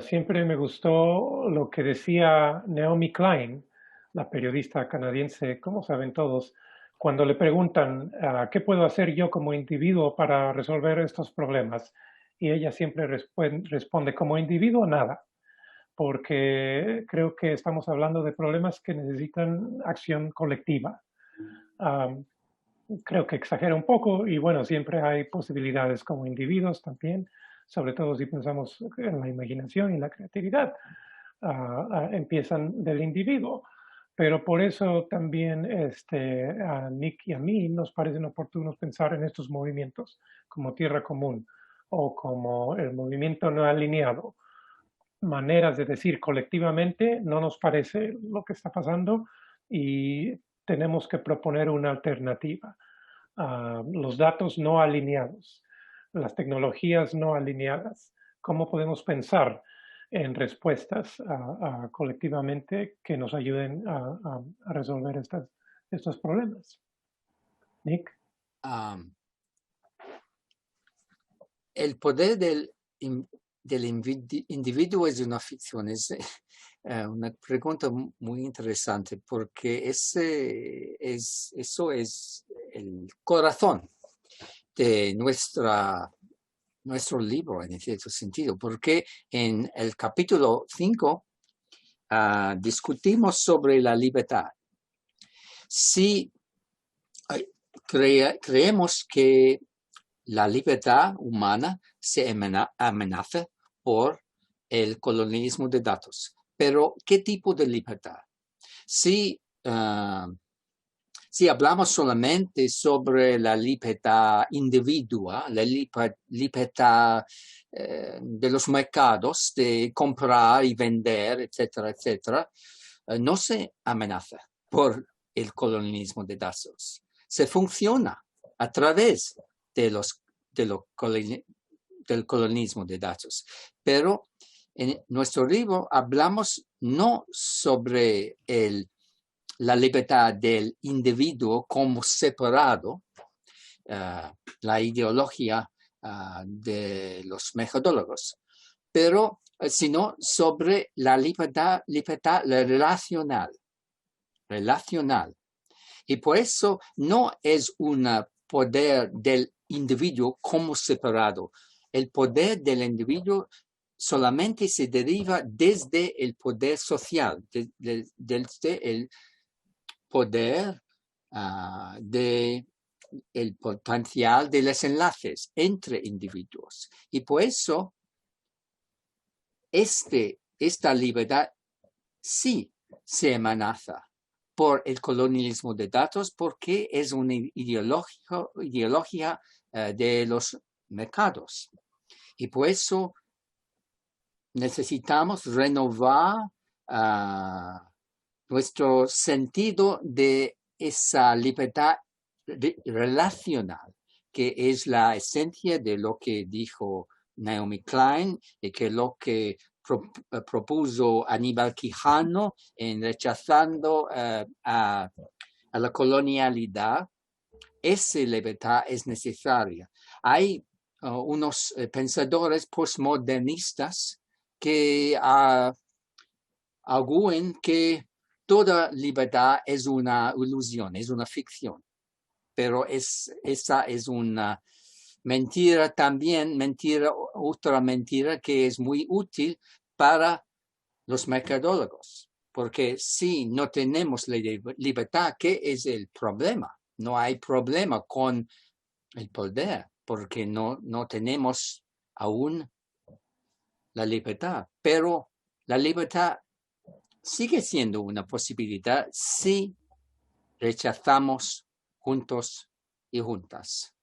siempre me gustó lo que decía Naomi Klein, la periodista canadiense, como saben todos, cuando le preguntan ¿qué puedo hacer yo como individuo para resolver estos problemas? Y ella siempre responde, como individuo, nada, porque creo que estamos hablando de problemas que necesitan acción colectiva. Creo que exagera un poco y bueno, siempre hay posibilidades como individuos también, sobre todo si pensamos en la imaginación y la creatividad, empiezan del individuo. Pero por eso también a Nick y a mí nos parecen oportunos pensar en estos movimientos como tierra común o como el movimiento no alineado. Maneras de decir colectivamente no nos parece lo que está pasando y tenemos que proponer una alternativa. Los datos no alineados, las tecnologías no alineadas. ¿Cómo podemos pensar en respuestas colectivamente que nos ayuden a resolver estos problemas? Nick. El poder del individuo es una ficción. Es una pregunta muy interesante porque eso es el corazón de nuestro libro, en cierto sentido, porque en el capítulo 5 discutimos sobre la libertad. Si creemos que la libertad humana se amenaza por el colonialismo de datos, pero ¿qué tipo de libertad? Si hablamos solamente sobre la libertad individual, la libertad de los mercados, de comprar y vender, etcétera, etcétera, no se amenaza por el colonialismo de datos. Se funciona a través del colonialismo de datos. Pero en nuestro libro hablamos no sobre la libertad del individuo como separado, la ideología de los metodólogos, pero sino sobre la libertad relacional. Y por eso no es un poder del individuo como separado. El poder del individuo solamente se deriva desde el poder social, desde el poder el potencial de los enlaces entre individuos. Y por eso esta libertad sí se amenaza por el colonialismo de datos, porque es una ideología de los mercados. Y por eso necesitamos renovar nuestro sentido de esa libertad relacional, que es la esencia de lo que dijo Naomi Klein y que lo que propuso Aníbal Quijano en rechazando a la colonialidad. Esa libertad es necesaria. Hay unos pensadores postmodernistas que arguyen que toda libertad es una ilusión, es una ficción. Pero esa es una mentira también, otra mentira que es muy útil para los mercadólogos. Porque si no tenemos la libertad, ¿qué es el problema? No hay problema con el poder, porque no tenemos aún la libertad. Pero la libertad sigue siendo una posibilidad si rechazamos juntos y juntas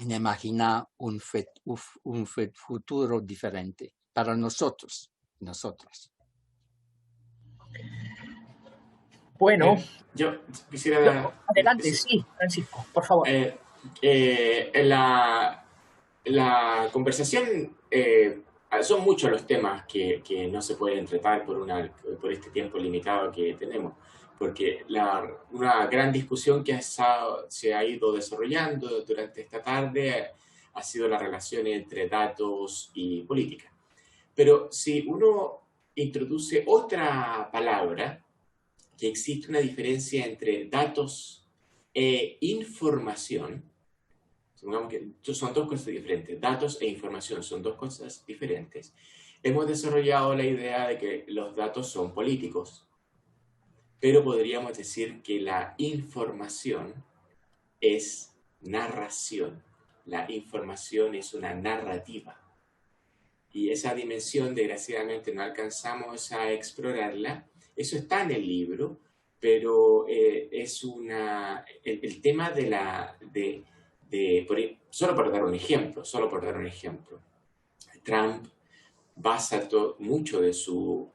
en imaginar un futuro diferente para nosotros y nosotras. Bueno, yo quisiera... Adelante, sí, Francisco, por favor. La conversación, son muchos los temas que no se pueden tratar por este tiempo limitado que tenemos, porque una gran discusión que se ha ido desarrollando durante esta tarde ha sido la relación entre datos y política. Pero si uno introduce otra palabra, que existe una diferencia entre datos e información. Supongamos que son dos cosas diferentes. Datos e información son dos cosas diferentes. Hemos desarrollado la idea de que los datos son políticos, pero podríamos decir que la información es narración. La información es una narrativa. Y esa dimensión, desgraciadamente, no alcanzamos a explorarla. Eso está en el libro, pero es el tema solo por dar un ejemplo, Trump basa mucho de su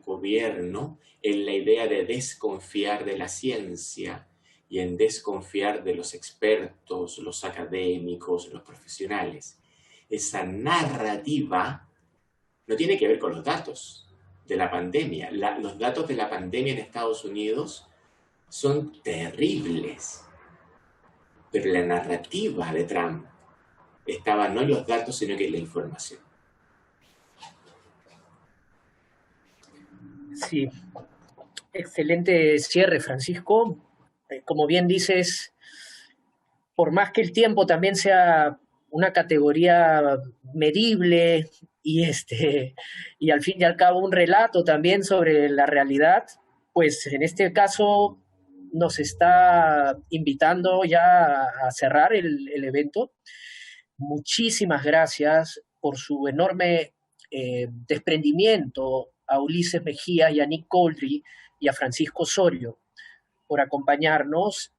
gobierno en la idea de desconfiar de la ciencia y en desconfiar de los expertos, los académicos, los profesionales. Esa narrativa no tiene que ver con los datos de la pandemia. Los datos de la pandemia en Estados Unidos son terribles. Pero la narrativa de Trump estaba no en los datos, sino que en la información. Sí, excelente cierre, Francisco. Como bien dices, por más que el tiempo también sea una categoría medible y al fin y al cabo un relato también sobre la realidad, pues en este caso nos está invitando ya a cerrar el evento. Muchísimas gracias por su enorme desprendimiento a Ulises Mejía y a Nick Couldry y a Francisco Osorio por acompañarnos.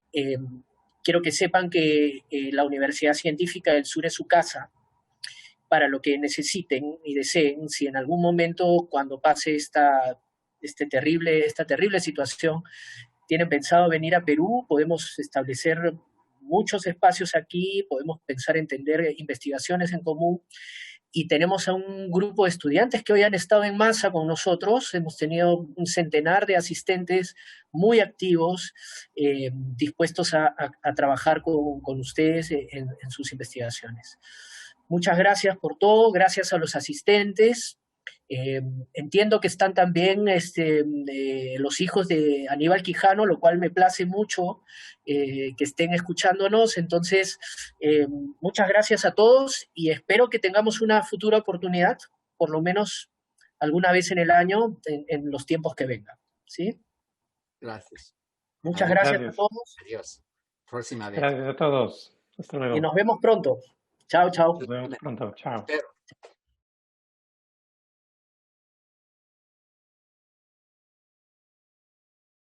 Quiero que sepan que la Universidad Científica del Sur es su casa para lo que necesiten y deseen. Si en algún momento, cuando pase esta terrible situación, tienen pensado venir a Perú, podemos establecer muchos espacios aquí, podemos pensar en tener investigaciones en común y tenemos a un grupo de estudiantes que hoy han estado en masa con nosotros. Hemos tenido un centenar de asistentes muy activos, dispuestos a trabajar con ustedes en sus investigaciones. Muchas gracias por todo, gracias a los asistentes. Entiendo que están también los hijos de Aníbal Quijano, lo cual me place mucho que estén escuchándonos. Entonces, muchas gracias a todos y espero que tengamos una futura oportunidad, por lo menos alguna vez en el año, en los tiempos que vengan. ¿Sí? Gracias. Muchas gracias Gracias. a todos. Adiós. Próxima vez. Gracias a todos. Hasta luego. Y nos vemos pronto. Chao, chao. Nos vemos pronto. Chao. Espero.